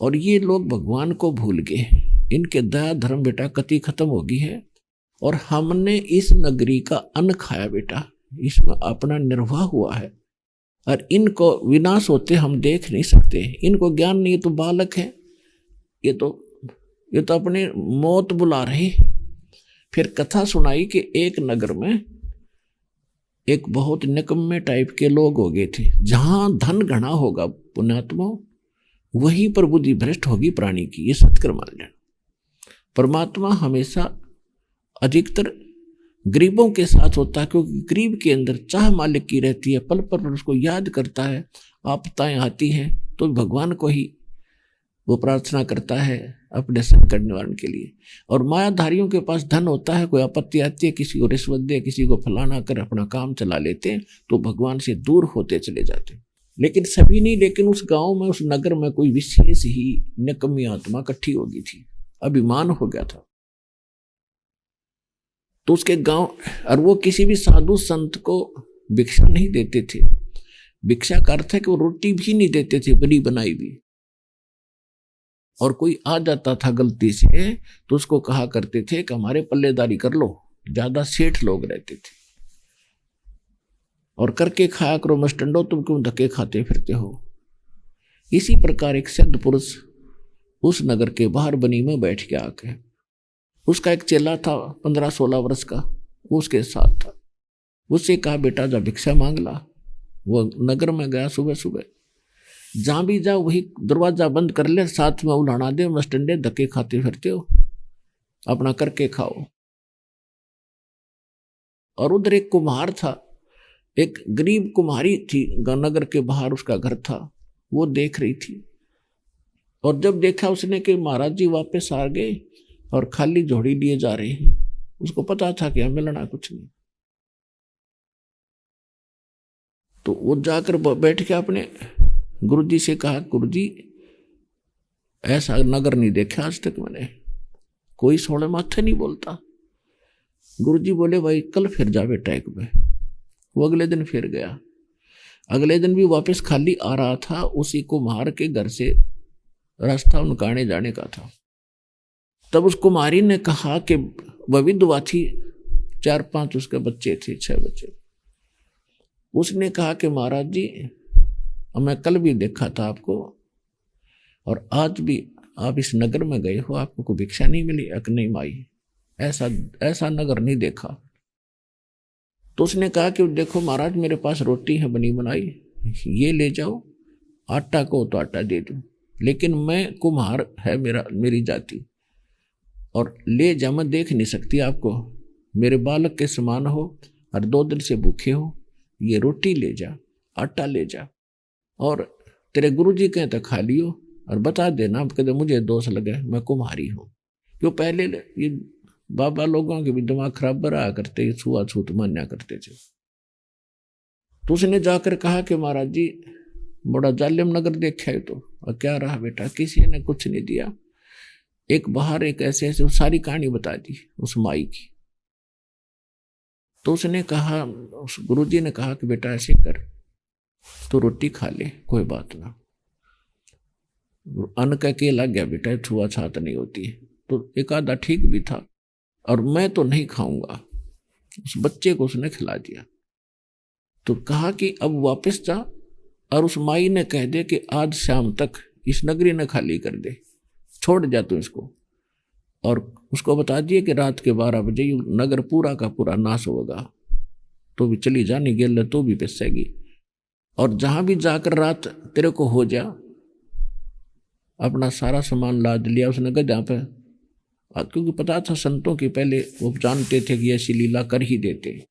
और ये लोग भगवान को भूल गए, इनके दया धर्म बेटा कति खत्म हो गई है और हमने इस नगरी का अन्न खाया बेटा, इसमें अपना निर्वाह हुआ है और इनको विनाश होते हम देख नहीं सकते, इनको ज्ञान नहीं, ये तो बालक है, ये तो अपने मौत बुला रहे। फिर कथा सुनाई कि एक नगर में एक बहुत निकम्मे टाइप के लोग हो गए थे, जहां धन घना होगा पुण्यात्मा वहीं पर बुद्धि भ्रष्ट होगी प्राणी की, ये सत्कर मान लेना। परमात्मा हमेशा अधिकतर गरीबों के साथ होता है, क्योंकि गरीब के अंदर चाह मालिक की रहती है, पल पर उसको याद करता है, आपदाएं आती हैं तो भगवान को ही वो प्रार्थना करता है अपने संकट निवारण के लिए। और मायाधारियों के पास धन होता है, कोई आपत्ति आती है, किसी को रिश्वत दे, किसी को फलाना कर अपना काम चला लेते हैं, तो भगवान से दूर होते चले जाते हैं। लेकिन सभी नहीं, लेकिन उस गांव में, उस नगर में कोई विशेष ही निकम्मी आत्मा इकट्ठी हो गई थी, अभिमान हो गया था। तो उसके गांव, और वो किसी भी साधु संत को भिक्षा नहीं देते थे। भिक्षा का अर्थ है कि वो रोटी भी नहीं देते थे बनी बनाई भी, और कोई आ जाता था गलती से तो उसको कहा करते थे कि हमारे पल्लेदारी कर लो, ज्यादा सेठ लोग रहते थे। और करके खाया करो मस्टंडो, तुम क्यों धक्के खाते फिरते हो। इसी प्रकार एक सिद्ध पुरुष उस नगर के बाहर बनी में बैठ के आके, उसका एक चेला था 15-16 वर्ष का, वो उसके साथ था। उससे कहा बेटा जा भिक्षा मांग ला। वो नगर में गया सुबह सुबह, जहां भी जा वही दरवाजा बंद कर ले, साथ में उलाना दे, मस्टंडे धक्के खाते फिरते हो, अपना करके खाओ। और उधर एक कुम्हार था, एक गरीब कुम्हारी थी, नगर के बाहर उसका घर था, वो देख रही थी। और जब देखा उसने कि महाराज जी वापस आ गए और खाली झोड़ी लिए जा रहे हैं, उसको पता था कि हमें मिलना कुछ नहीं। तो वो जाकर बैठ के अपने गुरुजी से कहा, गुरुजी ऐसा नगर नहीं देखा आज तक मैंने, कोई सोने माथे नहीं बोलता। गुरुजी बोले भाई कल फिर जा बेटा एक में। वो अगले दिन फिर गया, अगले दिन भी वापस खाली आ रहा था। उसी कुम्हार के घर से रास्ता उनका आने जाने का था। तब उस कुम्हारी ने कहा कि वह विधवा थी, 4-5 उसके बच्चे थे, 6 बच्चे। उसने कहा कि महाराज जी मैं कल भी देखा था आपको, और आज भी आप इस नगर में गए हो, आपको कोई भिक्षा नहीं मिली? अक नहीं माई, ऐसा नगर नहीं देखा। तो उसने कहा कि देखो महाराज मेरे पास रोटी है बनी बनाई, ये ले जाओ, आटा को तो आटा दे दूं, लेकिन मैं कुम्हार है मेरी जाति, और ले जा मैं देख नहीं सकती आपको, मेरे बालक के समान हो और 2 दिन से भूखे हो, ये रोटी ले जा, आटा ले जा, और तेरे गुरुजी कहें तो खा लियो, और बता देना आप कहते मुझे दोष लगे मैं कुम्हारी हूँ। क्यों पहले ये बाबा लोगों के भी दिमाग खराब रहा करते, छुआछूत मान्या करते थे। तो उसने जाकर कहा कि महाराज जी बड़ा जालिम नगर देखा है। तो और क्या रहा बेटा? किसी ने कुछ नहीं दिया। एक बाहर एक ऐसे सारी कहानी बता दी उस माई की। तो उसने कहा, उस गुरुजी ने कहा कि बेटा ऐसे कर, तो रोटी खा ले, कोई बात ना, अन्न का के लग गया बेटा, छुआछूत नहीं होती। तो एक आधा ठीक भी था, और मैं तो नहीं खाऊंगा। उस बच्चे को उसने खिला दिया। तो कहा कि अब वापस जा, और उस माई ने कह दे कि आज शाम तक इस नगरी ने खाली कर दे, छोड़ जा तू इसको, और उसको बता दिए कि रात के 12 बजे ये नगर पूरा का पूरा नाश होगा, तो भी चली जानी गेल तो भी पिसेगी, और जहां भी जाकर रात तेरे को हो जा, अपना सारा सामान लाद लिया उसने गधा पे, क्योंकि पता था संतों की, पहले वो जानते थे कि ऐसी लीला कर ही देते,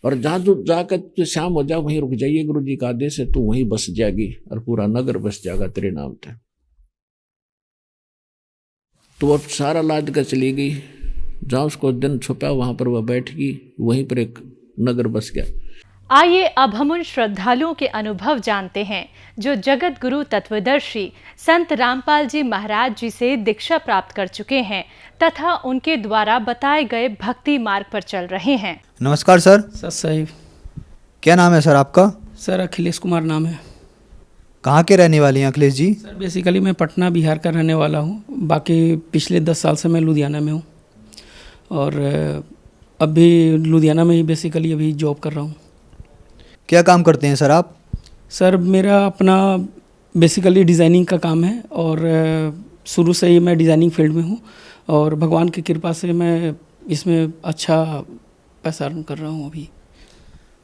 और जहां जाकर शाम हो जा वहीं रुक जाइए, गुरु जी का आदेश है, तू वहीं बस जाएगी और पूरा नगर बस जाएगा तेरे नाम पे। तो वो सारा लाद कर चली गई, जहां उसको दिन छुपा वहां पर वह बैठ गई, वहीं पर एक नगर बस गया। आइए अब हम उन श्रद्धालुओं के अनुभव जानते हैं जो जगत गुरु तत्वदर्शी संत रामपाल जी महाराज जी से दीक्षा प्राप्त कर चुके हैं तथा उनके द्वारा बताए गए भक्ति मार्ग पर चल रहे हैं। नमस्कार सर। सर साहिब। क्या नाम है सर आपका? सर अखिलेश कुमार नाम है। कहाँ के रहने वाले हैं अखिलेश जी? सर बेसिकली मैं पटना बिहार का रहने वाला हूँ, बाकी पिछले 10 साल से मैं लुधियाना में हूँ, और अभी लुधियाना में ही बेसिकली अभी जॉब कर रहा हूँ। क्या काम करते हैं सर आप? सर मेरा अपना बेसिकली डिज़ाइनिंग का काम है, और शुरू से ही मैं डिज़ाइनिंग फील्ड में हूँ, और भगवान की कृपा से मैं इसमें अच्छा पैसा अर्न कर रहा हूँ अभी।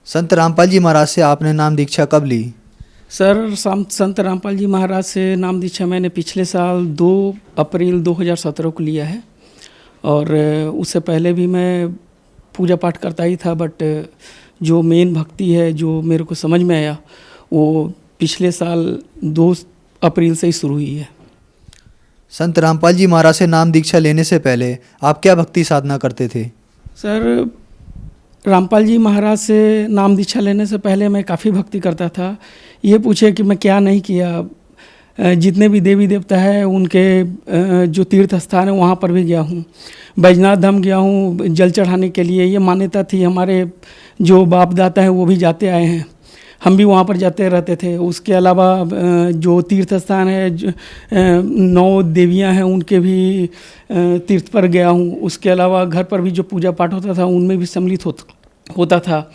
संत रामपाल जी महाराज से आपने नाम दीक्षा कब ली? सर संत रामपाल जी महाराज से नाम दीक्षा मैंने पिछले साल 2 अप्रैल 2017 को लिया है, और उससे पहले भी मैं पूजा पाठ करता ही था, बट जो मेन भक्ति है जो मेरे को समझ में आया वो पिछले साल 2 अप्रैल से ही शुरू हुई है। संत रामपाल जी महाराज से नाम दीक्षा लेने से पहले आप क्या भक्ति साधना करते थे? सर रामपाल जी महाराज से नाम दीक्षा लेने से पहले मैं काफ़ी भक्ति करता था। ये पूछे कि मैं क्या नहीं किया, जितने भी देवी देवता है उनके जो तीर्थ स्थान है वहाँ पर भी गया हूँ, बैजनाथ धाम गया हूँ जल चढ़ाने के लिए। ये मान्यता थी, हमारे जो बाप दाता हैं वो भी जाते आए हैं, हम भी वहाँ पर जाते रहते थे। उसके अलावा जो तीर्थ स्थान है 9 देवियाँ हैं उनके भी तीर्थ पर गया हूँ। उसके अलावा घर पर भी जो पूजा पाठ होता था उनमें भी सम्मिलित होता था।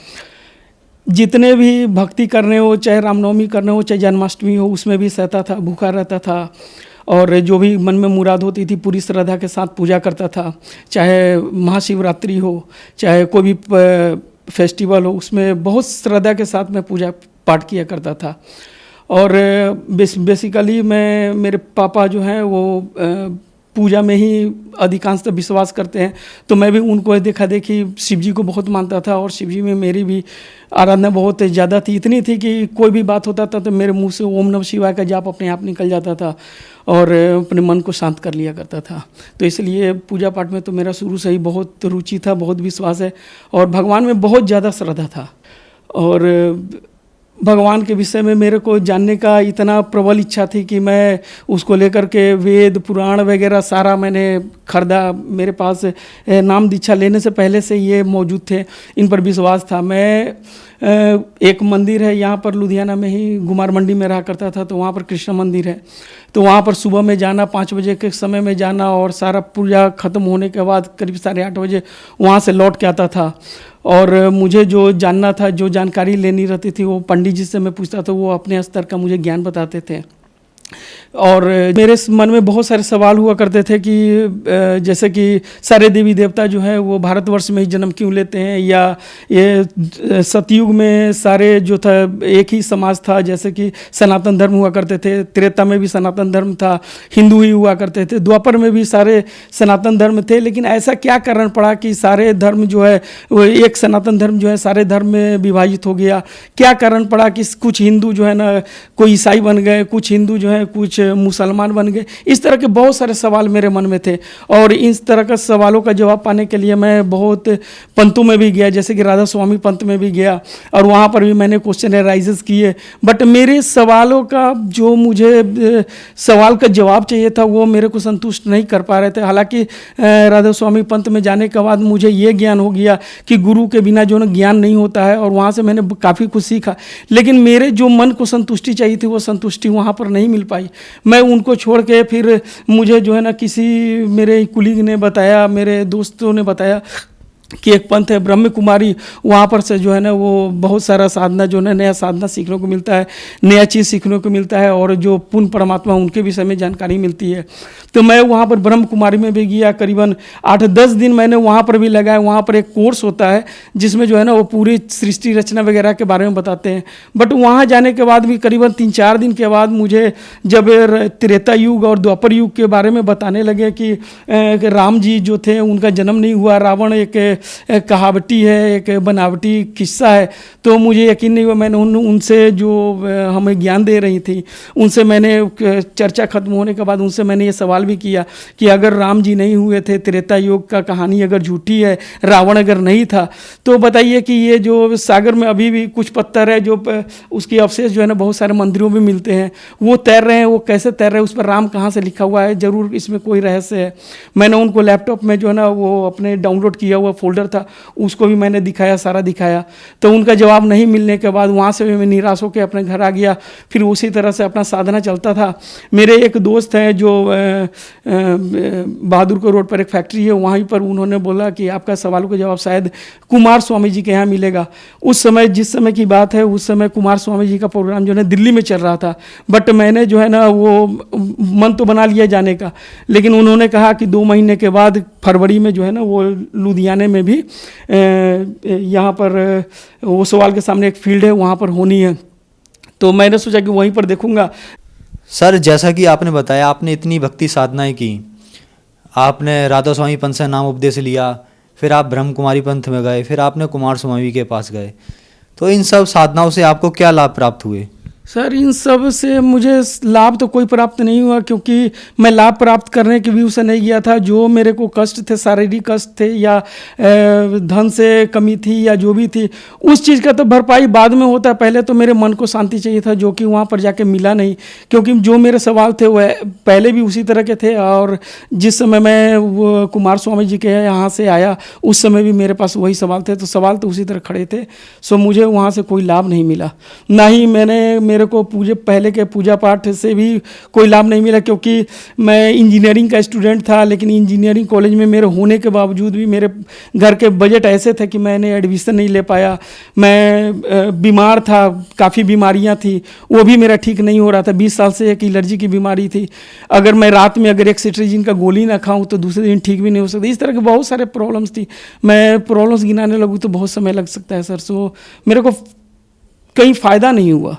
जितने भी भक्ति करने हो, चाहे रामनवमी करने हो, चाहे जन्माष्टमी हो, उसमें भी सहता था, भूखा रहता था और जो भी मन में मुराद होती थी पूरी श्रद्धा के साथ पूजा करता था। चाहे महाशिवरात्रि हो, चाहे कोई भी फेस्टिवल हो, उसमें बहुत श्रद्धा के साथ मैं पूजा पाठ किया करता था। और बेसिकली मेरे पापा जो हैं वो पूजा में ही अधिकांशतः विश्वास करते हैं, तो मैं भी उनको देखा देखी शिव जी को बहुत मानता था और शिव जी में मेरी भी आराधना बहुत ज़्यादा थी। इतनी थी कि कोई भी बात होता था तो मेरे मुंह से ओम नमः शिवाय का जाप अपने आप निकल जाता था और अपने मन को शांत कर लिया करता था। तो इसलिए पूजा पाठ में तो मेरा शुरू से ही बहुत रुचि था, बहुत विश्वास है और भगवान में बहुत ज़्यादा श्रद्धा था। और भगवान के विषय में मेरे को जानने का इतना प्रबल इच्छा थी कि मैं उसको लेकर के वेद पुराण वगैरह सारा मैंने खरीदा। मेरे पास नाम दीक्षा लेने से पहले से ये मौजूद थे, इन पर विश्वास था। मैं एक मंदिर है यहाँ पर लुधियाना में ही, गुमार मंडी में रहा करता था, तो वहाँ पर कृष्ण मंदिर है। तो वहाँ पर सुबह में जाना, 5 बजे के समय में जाना और सारा पूजा ख़त्म होने के बाद करीब 8:30 बजे वहाँ से लौट के आता था। और मुझे जो जानना था, जो जानकारी लेनी रहती थी, वो पंडित जी से मैं पूछता था, वो अपने स्तर का मुझे ज्ञान बताते थे। और मेरे मन में बहुत सारे सवाल हुआ करते थे कि जैसे कि सारे देवी देवता जो है वो भारतवर्ष में ही जन्म क्यों लेते हैं, या ये सतयुग में सारे जो था एक ही समाज था, जैसे कि सनातन धर्म हुआ करते थे, त्रेता में भी सनातन धर्म था, हिंदू ही हुआ करते थे, द्वापर में भी सारे सनातन धर्म थे। लेकिन ऐसा क्या कारण पड़ा कि सारे धर्म जो है वो एक सनातन धर्म जो है सारे धर्म में विभाजित हो गया? क्या कारण पड़ा कि कुछ हिंदू जो है ना कोई ईसाई बन गए, कुछ हिंदू जो है कुछ मुसलमान बन गए? इस तरह के बहुत सारे सवाल मेरे मन में थे और इस तरह का सवालों का जवाब पाने के लिए मैं बहुत पंथों में भी गया, जैसे कि राधा स्वामी पंथ में भी गया और वहाँ पर भी मैंने क्वेश्चन एराइजेस किए। बट मेरे सवालों का जो मुझे सवाल का जवाब चाहिए था वो मेरे को संतुष्ट नहीं कर पा रहे थे। हालांकि राधा स्वामी पंथ में जाने के बाद मुझे ये ज्ञान हो गया कि गुरु के बिना जो ना ज्ञान नहीं होता है, और वहाँ से मैंने काफ़ी कुछ सीखा। लेकिन मेरे जो मन को संतुष्टि चाहिए थी वो संतुष्टि वहाँ पर नहीं मिल पाई। मैं उनको छोड़ के फिर मुझे जो है ना किसी मेरे कुलीग ने बताया, मेरे दोस्तों ने बताया कि एक पंथ है ब्रह्म कुमारी, वहाँ पर से जो है ना वो बहुत सारा साधना जो है नया साधना सीखने को मिलता है, नया चीज़ सीखने को मिलता है और जो पूर्ण परमात्मा उनके विषय में जानकारी मिलती है। तो मैं वहाँ पर ब्रह्म कुमारी में भी गया, करीबन 8-10 दिन मैंने वहाँ पर भी लगाया। वहाँ पर एक कोर्स होता है जिसमें जो है ना वो पूरी सृष्टि रचना वगैरह के बारे में बताते हैं। बट वहाँ जाने के बाद भी करीबन 3-4 दिन के बाद मुझे जब त्रेता युग और द्वापर युग के बारे में बताने लगे कि राम जी जो थे उनका जन्म नहीं हुआ, रावण एक कहावटी है, एक बनावटी किस्सा है, तो मुझे यकीन नहीं हुआ। मैंने उनसे जो हमें ज्ञान दे रही थी उनसे मैंने चर्चा खत्म होने के बाद उनसे मैंने ये सवाल भी किया कि अगर राम जी नहीं हुए थे, त्रेता युग का कहानी अगर झूठी है, रावण अगर नहीं था, तो बताइए कि ये जो सागर में अभी भी कुछ पत्थर है जो उसके अवशेष जो है ना बहुत सारे मंदिरों में मिलते हैं, वो तैर रहे हैं, वो कैसे तैर रहे हैं, उस पर राम कहाँ से लिखा हुआ है, ज़रूर इसमें कोई रहस्य है। मैंने उनको लैपटॉप में जो है ना वो अपने डाउनलोड किया हुआ फोल्डर था उसको भी मैंने दिखाया, सारा दिखाया। तो उनका जवाब नहीं मिलने के बाद वहाँ से भी मैं निराश होकर अपने घर आ गया। फिर उसी तरह से अपना साधना चलता था। मेरे एक दोस्त हैं जो बहादुरपुर रोड पर एक फैक्ट्री है, वहीं पर उन्होंने बोला कि आपका सवालों का जवाब शायद कुमार स्वामी जी के यहाँ मिलेगा। उस समय जिस समय की बात है उस समय कुमार स्वामी जी का प्रोग्राम जो है दिल्ली में चल रहा था। बट मैंने जो है ना वो मन तो बना लिया जाने का, लेकिन उन्होंने कहा कि 2 महीने के बाद फरवरी में जो है ना वो लुधियाने में भी यहाँ पर वो सवाल के सामने एक फील्ड है, वहाँ पर होनी है। तो मैंने सोचा कि वहीं पर देखूंगा। सर, जैसा कि आपने बताया, आपने इतनी भक्ति साधनाएं की, आपने राधा स्वामी पंथ से नाम उपदेश लिया, फिर आप ब्रह्म कुमारी पंथ में गए, फिर आपने कुमार स्वामी के पास गए, तो इन सब साधनाओं से आपको क्या लाभ प्राप्त हुए? सर, इन सब से मुझे लाभ तो कोई प्राप्त नहीं हुआ, क्योंकि मैं लाभ प्राप्त करने के व्यू से नहीं गया था। जो मेरे को कष्ट थे, शारीरिक कष्ट थे या धन से कमी थी या जो भी थी, उस चीज़ का तो भरपाई बाद में होता है। पहले तो मेरे मन को शांति चाहिए था, जो कि वहाँ पर जाके मिला नहीं, क्योंकि जो मेरे सवाल थे वह पहले भी उसी तरह के थे और जिस समय मैं वो कुमार स्वामी जी के यहाँ से आया उस समय भी मेरे पास वही सवाल थे, तो सवाल तो उसी तरह खड़े थे। सो मुझे वहाँ से कोई लाभ नहीं मिला। ना ही मैंने मेरे को पहले के पूजा पाठ से भी कोई लाभ नहीं मिला, क्योंकि मैं इंजीनियरिंग का स्टूडेंट था। लेकिन इंजीनियरिंग कॉलेज में मेरे होने के बावजूद भी मेरे घर के बजट ऐसे थे कि मैंने एडमिशन नहीं ले पाया। मैं बीमार था, काफ़ी बीमारियां थी, वो भी मेरा ठीक नहीं हो रहा था। 20 साल से एक एलर्जी की बीमारी थी। अगर मैं रात में अगर एक सिट्रीजिन का गोली ना खाऊं तो दूसरे दिन ठीक भी नहीं हो सकता। इस तरह के बहुत सारे प्रॉब्लम्स थी। मैं प्रॉब्लम्स गिनाने लगूँ तो बहुत समय लग सकता है सर। सो मेरे को कहीं फ़ायदा नहीं हुआ।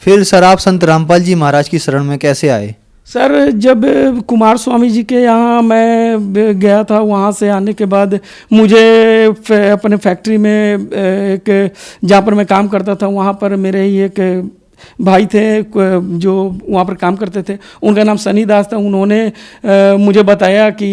फिर सर आप संत रामपाल जी महाराज की शरण में कैसे आए? सर जब कुमार स्वामी जी के यहाँ मैं गया था, वहाँ से आने के बाद मुझे अपने फैक्ट्री में एक जहाँ पर मैं काम करता था वहाँ पर मेरे ही एक भाई थे जो वहाँ पर काम करते थे, उनका नाम सनी दास था। उन्होंने मुझे बताया कि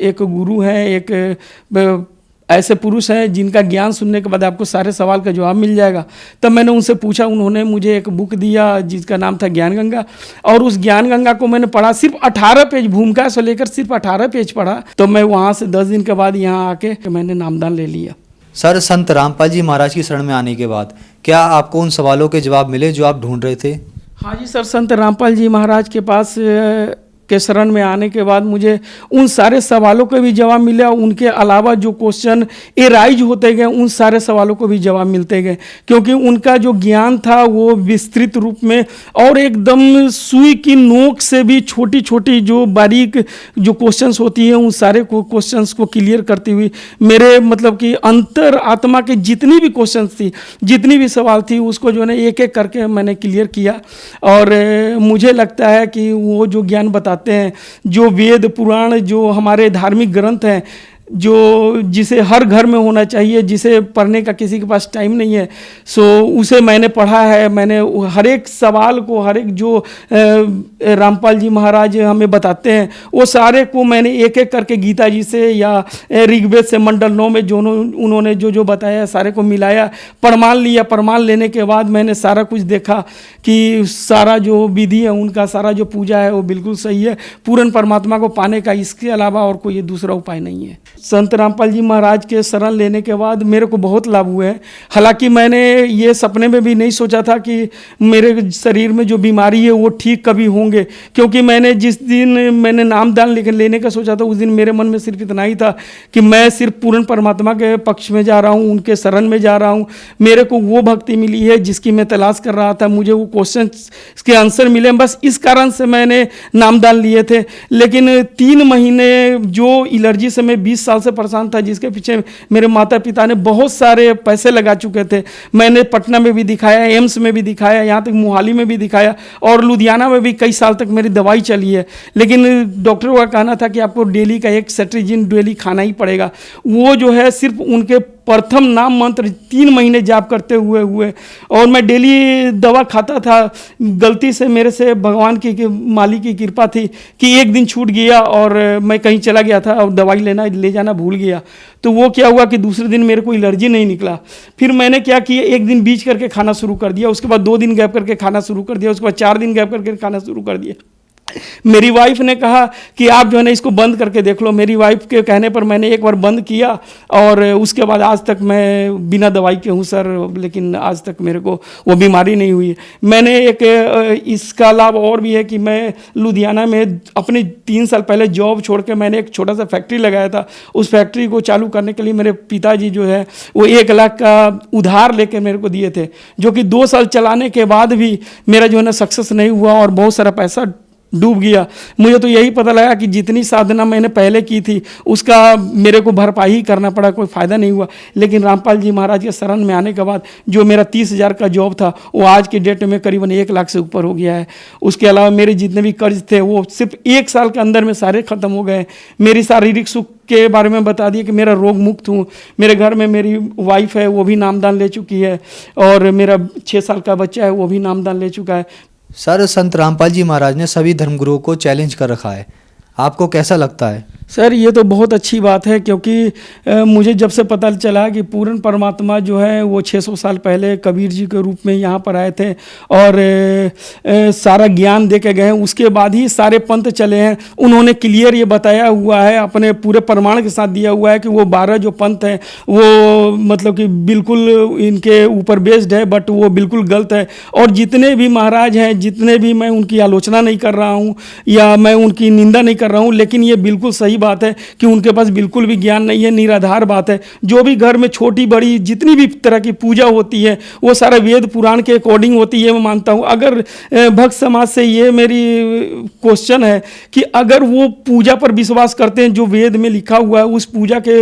एक गुरु हैं, एक ऐसे पुरुष हैं जिनका ज्ञान सुनने के बाद आपको सारे सवाल का जवाब मिल जाएगा। तब मैंने उनसे पूछा, उन्होंने मुझे एक बुक दिया जिसका नाम था ज्ञान गंगा, और उस ज्ञान गंगा को मैंने पढ़ा। सिर्फ 18 पेज, भूमिका से लेकर सिर्फ 18 पेज पढ़ा। तो मैं वहाँ से 10 दिन के बाद यहाँ आके मैंने नामदान ले लिया। सर संत रामपाल जी महाराज की शरण में आने के बाद क्या आपको उन सवालों के जवाब मिले जो आप ढूंढ रहे थे? हाँ जी सर, संत रामपाल जी महाराज के पास के शरण में आने के बाद मुझे उन सारे सवालों के भी जवाब मिला। उनके अलावा जो क्वेश्चन एराइज होते गए उन सारे सवालों को भी जवाब मिलते गए, क्योंकि उनका जो ज्ञान था वो विस्तृत रूप में और एकदम सुई की नोक से भी छोटी छोटी जो बारीक जो क्वेश्चंस होती हैं उन सारे क्वेश्चंस को क्लियर करती हुई मेरे मतलब कि अंतर आत्मा के जितनी भी क्वेश्चंस थी, जितनी भी सवाल थी, उसको जो है एक एक करके मैंने क्लियर किया। और मुझे लगता है कि वो जो ज्ञान बताते हैं, जो वेद पुराण, जो हमारे धार्मिक ग्रंथ हैं, जो जिसे हर घर में होना चाहिए, जिसे पढ़ने का किसी के पास टाइम नहीं है, सो उसे मैंने पढ़ा है। मैंने हर एक सवाल को, हर एक जो रामपाल जी महाराज हमें बताते हैं वो सारे को मैंने एक एक करके गीता जी से या ऋग्वेद से मंडल 9 में जो उन्होंने जो बताया सारे को मिलाया, प्रमाण लिया। प्रमाण लेने के बाद मैंने सारा कुछ देखा कि सारा जो विधि है उनका, सारा जो पूजा है वो बिल्कुल सही है। पूर्ण परमात्मा को पाने का इसके अलावा और कोई दूसरा उपाय नहीं है। संत रामपाल जी महाराज के शरण लेने के बाद मेरे को बहुत लाभ हुए हैं। हालांकि मैंने ये सपने में भी नहीं सोचा था कि मेरे शरीर में जो बीमारी है वो ठीक कभी होंगे, क्योंकि मैंने जिस दिन मैंने नामदान लेने का सोचा था उस दिन मेरे मन में सिर्फ इतना ही था कि मैं सिर्फ पूर्ण परमात्मा के पक्ष में जा रहा हूँ, उनके शरण में जा रहा हूँ। मेरे को वो भक्ति मिली है जिसकी मैं तलाश कर रहा था, मुझे वो क्वेश्चन के आंसर मिले, बस इस कारण से मैंने नामदान लिए थे। लेकिन 3 महीने जो एलर्जी से मैं 20 साल से परेशान था, जिसके पीछे मेरे माता पिता ने बहुत सारे पैसे लगा चुके थे। मैंने पटना में भी दिखाया, एम्स में भी दिखाया, यहाँ तक मोहाली में भी दिखाया और लुधियाना में भी कई साल तक मेरी दवाई चली है। लेकिन डॉक्टरों का कहना था कि आपको डेली का एक सेट्रिजिन डेली खाना ही पड़ेगा। वो जो है सिर्फ उनके प्रथम नाम मंत्र 3 महीने जाप करते हुए और मैं डेली दवा खाता था। गलती से मेरे से भगवान की मालिक की कृपा थी कि एक दिन छूट गया और मैं कहीं चला गया था और दवाई ले जाना भूल गया। तो वो क्या हुआ कि दूसरे दिन मेरे को एलर्जी नहीं निकला। फिर मैंने क्या किया, एक दिन बीच करके खाना शुरू कर दिया, उसके बाद 2 दिन गैप करके खाना शुरू कर दिया, उसके बाद 4 दिन गैप करके खाना शुरू कर दिया। मेरी वाइफ ने कहा कि आप जो है ना इसको बंद करके देख लो। मेरी वाइफ के कहने पर मैंने एक बार बंद किया और उसके बाद आज तक मैं बिना दवाई के हूँ सर, लेकिन आज तक मेरे को वो बीमारी नहीं हुई है। मैंने एक इसका लाभ और भी है कि मैं लुधियाना में अपने 3 साल पहले जॉब छोड़ के मैंने एक छोटा सा फैक्ट्री लगाया था। उस फैक्ट्री को चालू करने के लिए मेरे पिताजी जो है वो 1 लाख का उधार लेकर मेरे को दिए थे, जो कि 2 साल चलाने के बाद भी मेरा जो है ना सक्सेस नहीं हुआ और बहुत सारा पैसा डूब गया। मुझे तो यही पता लगा कि जितनी साधना मैंने पहले की थी उसका मेरे को भरपाई ही करना पड़ा, कोई फ़ायदा नहीं हुआ। लेकिन रामपाल जी महाराज के शरण में आने के बाद जो मेरा 30,000 का जॉब था वो आज की डेट में करीबन 1 लाख से ऊपर हो गया है। उसके अलावा मेरे जितने भी कर्ज थे वो सिर्फ 1 साल के अंदर में सारे ख़त्म हो गए। मेरी शारीरिक सुख के बारे में बता दिए कि मेरा रोग मुक्त हूँ। मेरे घर में मेरी वाइफ है वो भी नामदान ले चुकी है और मेरा 6 साल का बच्चा है वो भी नामदान ले चुका है। सर संत रामपाल जी महाराज ने सभी धर्मगुरुओं को चैलेंज कर रखा है, आपको कैसा लगता है? सर ये तो बहुत अच्छी बात है, क्योंकि मुझे जब से पता चला कि पूर्ण परमात्मा जो है वो 600 साल पहले कबीर जी के रूप में यहाँ पर आए थे और सारा ज्ञान दे के गए, उसके बाद ही सारे पंथ चले हैं। उन्होंने क्लियर ये बताया हुआ है, अपने पूरे प्रमाण के साथ दिया हुआ है कि वो 12 जो पंथ हैं वो मतलब कि बिल्कुल इनके ऊपर बेस्ड है, बट वो बिल्कुल गलत है। और जितने भी महाराज हैं, जितने भी, मैं उनकी आलोचना नहीं कर रहा हूँ या मैं उनकी निंदा नहीं कर रहा हूँ, लेकिन ये बिल्कुल सही बात है कि उनके पास बिल्कुल भी ज्ञान नहीं है, निराधार बात है। जो भी घर में छोटी बड़ी जितनी भी तरह की पूजा होती है वो सारा वेद पुराण के अकॉर्डिंग होती है, मैं मानता हूँ। अगर भक्त समाज से ये मेरी क्वेश्चन है कि अगर वो पूजा पर विश्वास करते हैं, जो वेद में लिखा हुआ है उस पूजा के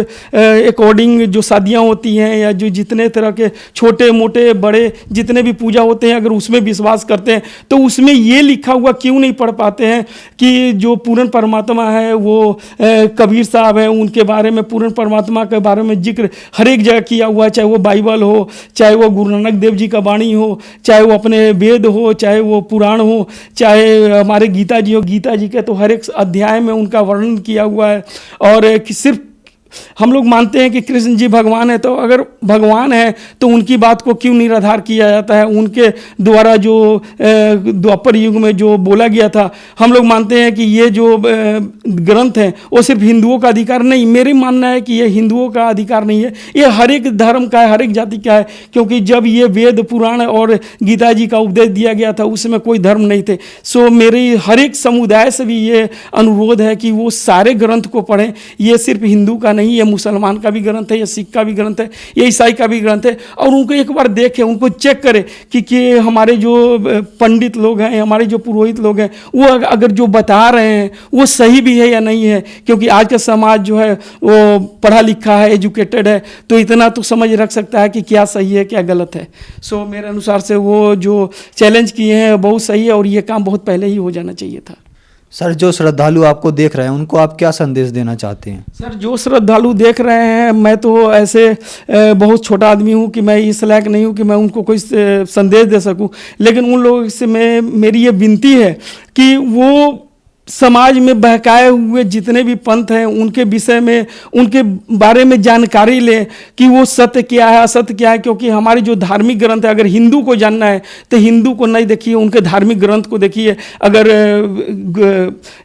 अकॉर्डिंग जो शादियाँ होती हैं या जो जितने तरह के छोटे मोटे बड़े जितने भी पूजा होते हैं, अगर उसमें विश्वास करते हैं तो उसमें ये लिखा हुआ क्यों नहीं पढ़ पाते हैं कि जो पूर्ण परमात्मा है वो कबीर साहब हैं, उनके बारे में, पूर्ण परमात्मा के बारे में जिक्र हर एक जगह किया हुआ है, चाहे वो बाइबल हो, चाहे वो गुरु नानक देव जी का वाणी हो, चाहे वो अपने वेद हो, चाहे वो पुराण हो, चाहे हमारे गीता जी हो। गीता जी के तो हर एक अध्याय में उनका वर्णन किया हुआ है। और सिर्फ हम लोग मानते हैं कि कृष्ण जी भगवान है, तो अगर भगवान है तो उनकी बात को क्यों निराधार किया जाता है? उनके द्वारा जो द्वापर युग में जो बोला गया था, हम लोग मानते हैं कि ये जो ग्रंथ हैं वो सिर्फ हिंदुओं का अधिकार नहीं, मेरे मानना है कि ये हिंदुओं का अधिकार नहीं है, ये हर एक धर्म का है, हर एक जाति का है। क्योंकि जब ये वेद पुराण और गीता जी का उपदेश दिया गया था उसमें कोई धर्म नहीं थे। सो मेरे हर एक समुदाय से भी ये अनुरोध है कि वो सारे ग्रंथ को पढ़ें। ये सिर्फ हिंदू का नहीं, ये मुसलमान का भी ग्रंथ है, ये सिख का भी ग्रंथ है, ये ईसाई का भी ग्रंथ है। और उनको एक बार देखें, उनको चेक करें कि हमारे जो पंडित लोग हैं, हमारे जो पुरोहित लोग हैं, वो अगर जो बता रहे हैं वो सही भी है या नहीं है। क्योंकि आज का समाज जो है वो पढ़ा लिखा है, एजुकेटेड है, तो इतना तो समझ रख सकता है कि क्या सही है क्या गलत है। सो मेरे अनुसार से वो जो चैलेंज किए हैं बहुत सही है और ये काम बहुत पहले ही हो जाना चाहिए था। सर जो श्रद्धालु आपको देख रहे हैं उनको आप क्या संदेश देना चाहते हैं? सर जो श्रद्धालु देख रहे हैं, मैं तो ऐसे बहुत छोटा आदमी हूँ कि मैं इस लायक नहीं हूँ कि मैं उनको कोई संदेश दे सकूँ, लेकिन उन लोगों से मेरी ये विनती है कि वो समाज में बहकाए हुए जितने भी पंथ हैं उनके विषय में, उनके बारे में जानकारी लें कि वो सत्य क्या है असत्य क्या है। क्योंकि हमारे जो धार्मिक ग्रंथ है, अगर हिंदू को जानना है तो हिंदू को नहीं देखिए, उनके धार्मिक ग्रंथ को देखिए। अगर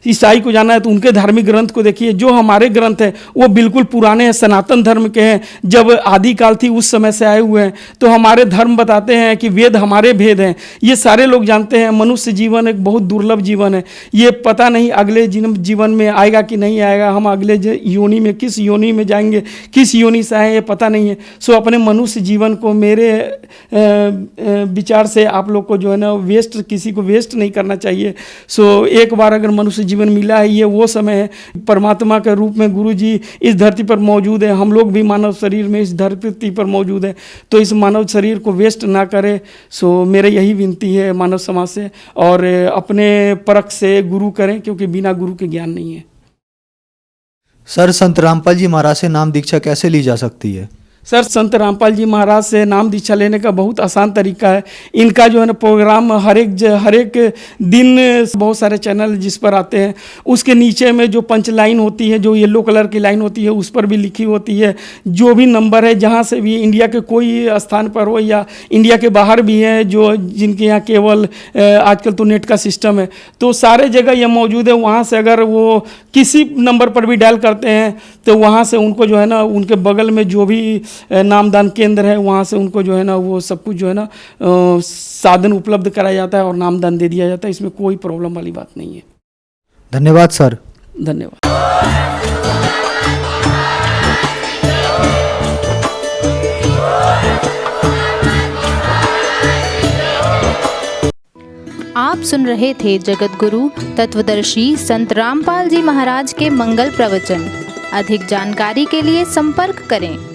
ईसाई को जानना है तो उनके धार्मिक ग्रंथ को देखिए। जो हमारे ग्रंथ हैं वो बिल्कुल पुराने हैं, सनातन धर्म के हैं, जब आदिकाल थी उस समय से आए हुए हैं। तो हमारे धर्म बताते हैं कि वेद हमारे भेद हैं, ये सारे लोग जानते हैं। मनुष्य जीवन एक बहुत दुर्लभ जीवन है, ये पता नहीं अगले जीवन में आएगा कि नहीं आएगा, हम अगले योनि में किस योनि में जाएंगे, किस योनि से आए ये पता नहीं है। सो अपने मनुष्य जीवन को मेरे विचार से आप लोग को जो है ना वेस्ट, किसी को वेस्ट नहीं करना चाहिए। सो एक बार अगर मनुष्य जीवन मिला है, ये वो समय है, परमात्मा के रूप में गुरु जी इस धरती पर मौजूद है, हम लोग भी मानव शरीर में इस धरती पर मौजूद है, तो इस मानव शरीर को वेस्ट ना करें। सो मेरे यही विनती है मानव समाज से, और अपने परख से गुरु करें, क्योंकि बिना गुरु के ज्ञान नहीं है। सर संत रामपाल जी महाराज से नाम दीक्षा कैसे ली जा सकती है? सर संत रामपाल जी महाराज से नाम दीक्षा लेने का बहुत आसान तरीका है। इनका जो है ना प्रोग्राम हर एक दिन बहुत सारे चैनल जिस पर आते हैं, उसके नीचे में जो पंच लाइन होती है, जो येलो कलर की लाइन होती है, उस पर भी लिखी होती है जो भी नंबर है, जहाँ से भी इंडिया के कोई स्थान पर हो या इंडिया के बाहर भी हैं, जो जिनके यहाँ केवल आजकल तो नेट का सिस्टम है, तो सारे जगह ये मौजूद है। वहाँ से अगर वो किसी नंबर पर भी डायल करते हैं तो वहाँ से उनको जो है ना उनके बगल में जो भी नामदान केंद्र है वहाँ से उनको जो है ना वो सब कुछ जो है ना साधन उपलब्ध कराया जाता है और नामदान दे दिया जाता है। इसमें कोई प्रॉब्लम वाली बात नहीं है। धन्यवाद सर। धन्यवाद। आप सुन रहे थे जगत गुरु तत्वदर्शी संत रामपाल जी महाराज के मंगल प्रवचन। अधिक जानकारी के लिए संपर्क करें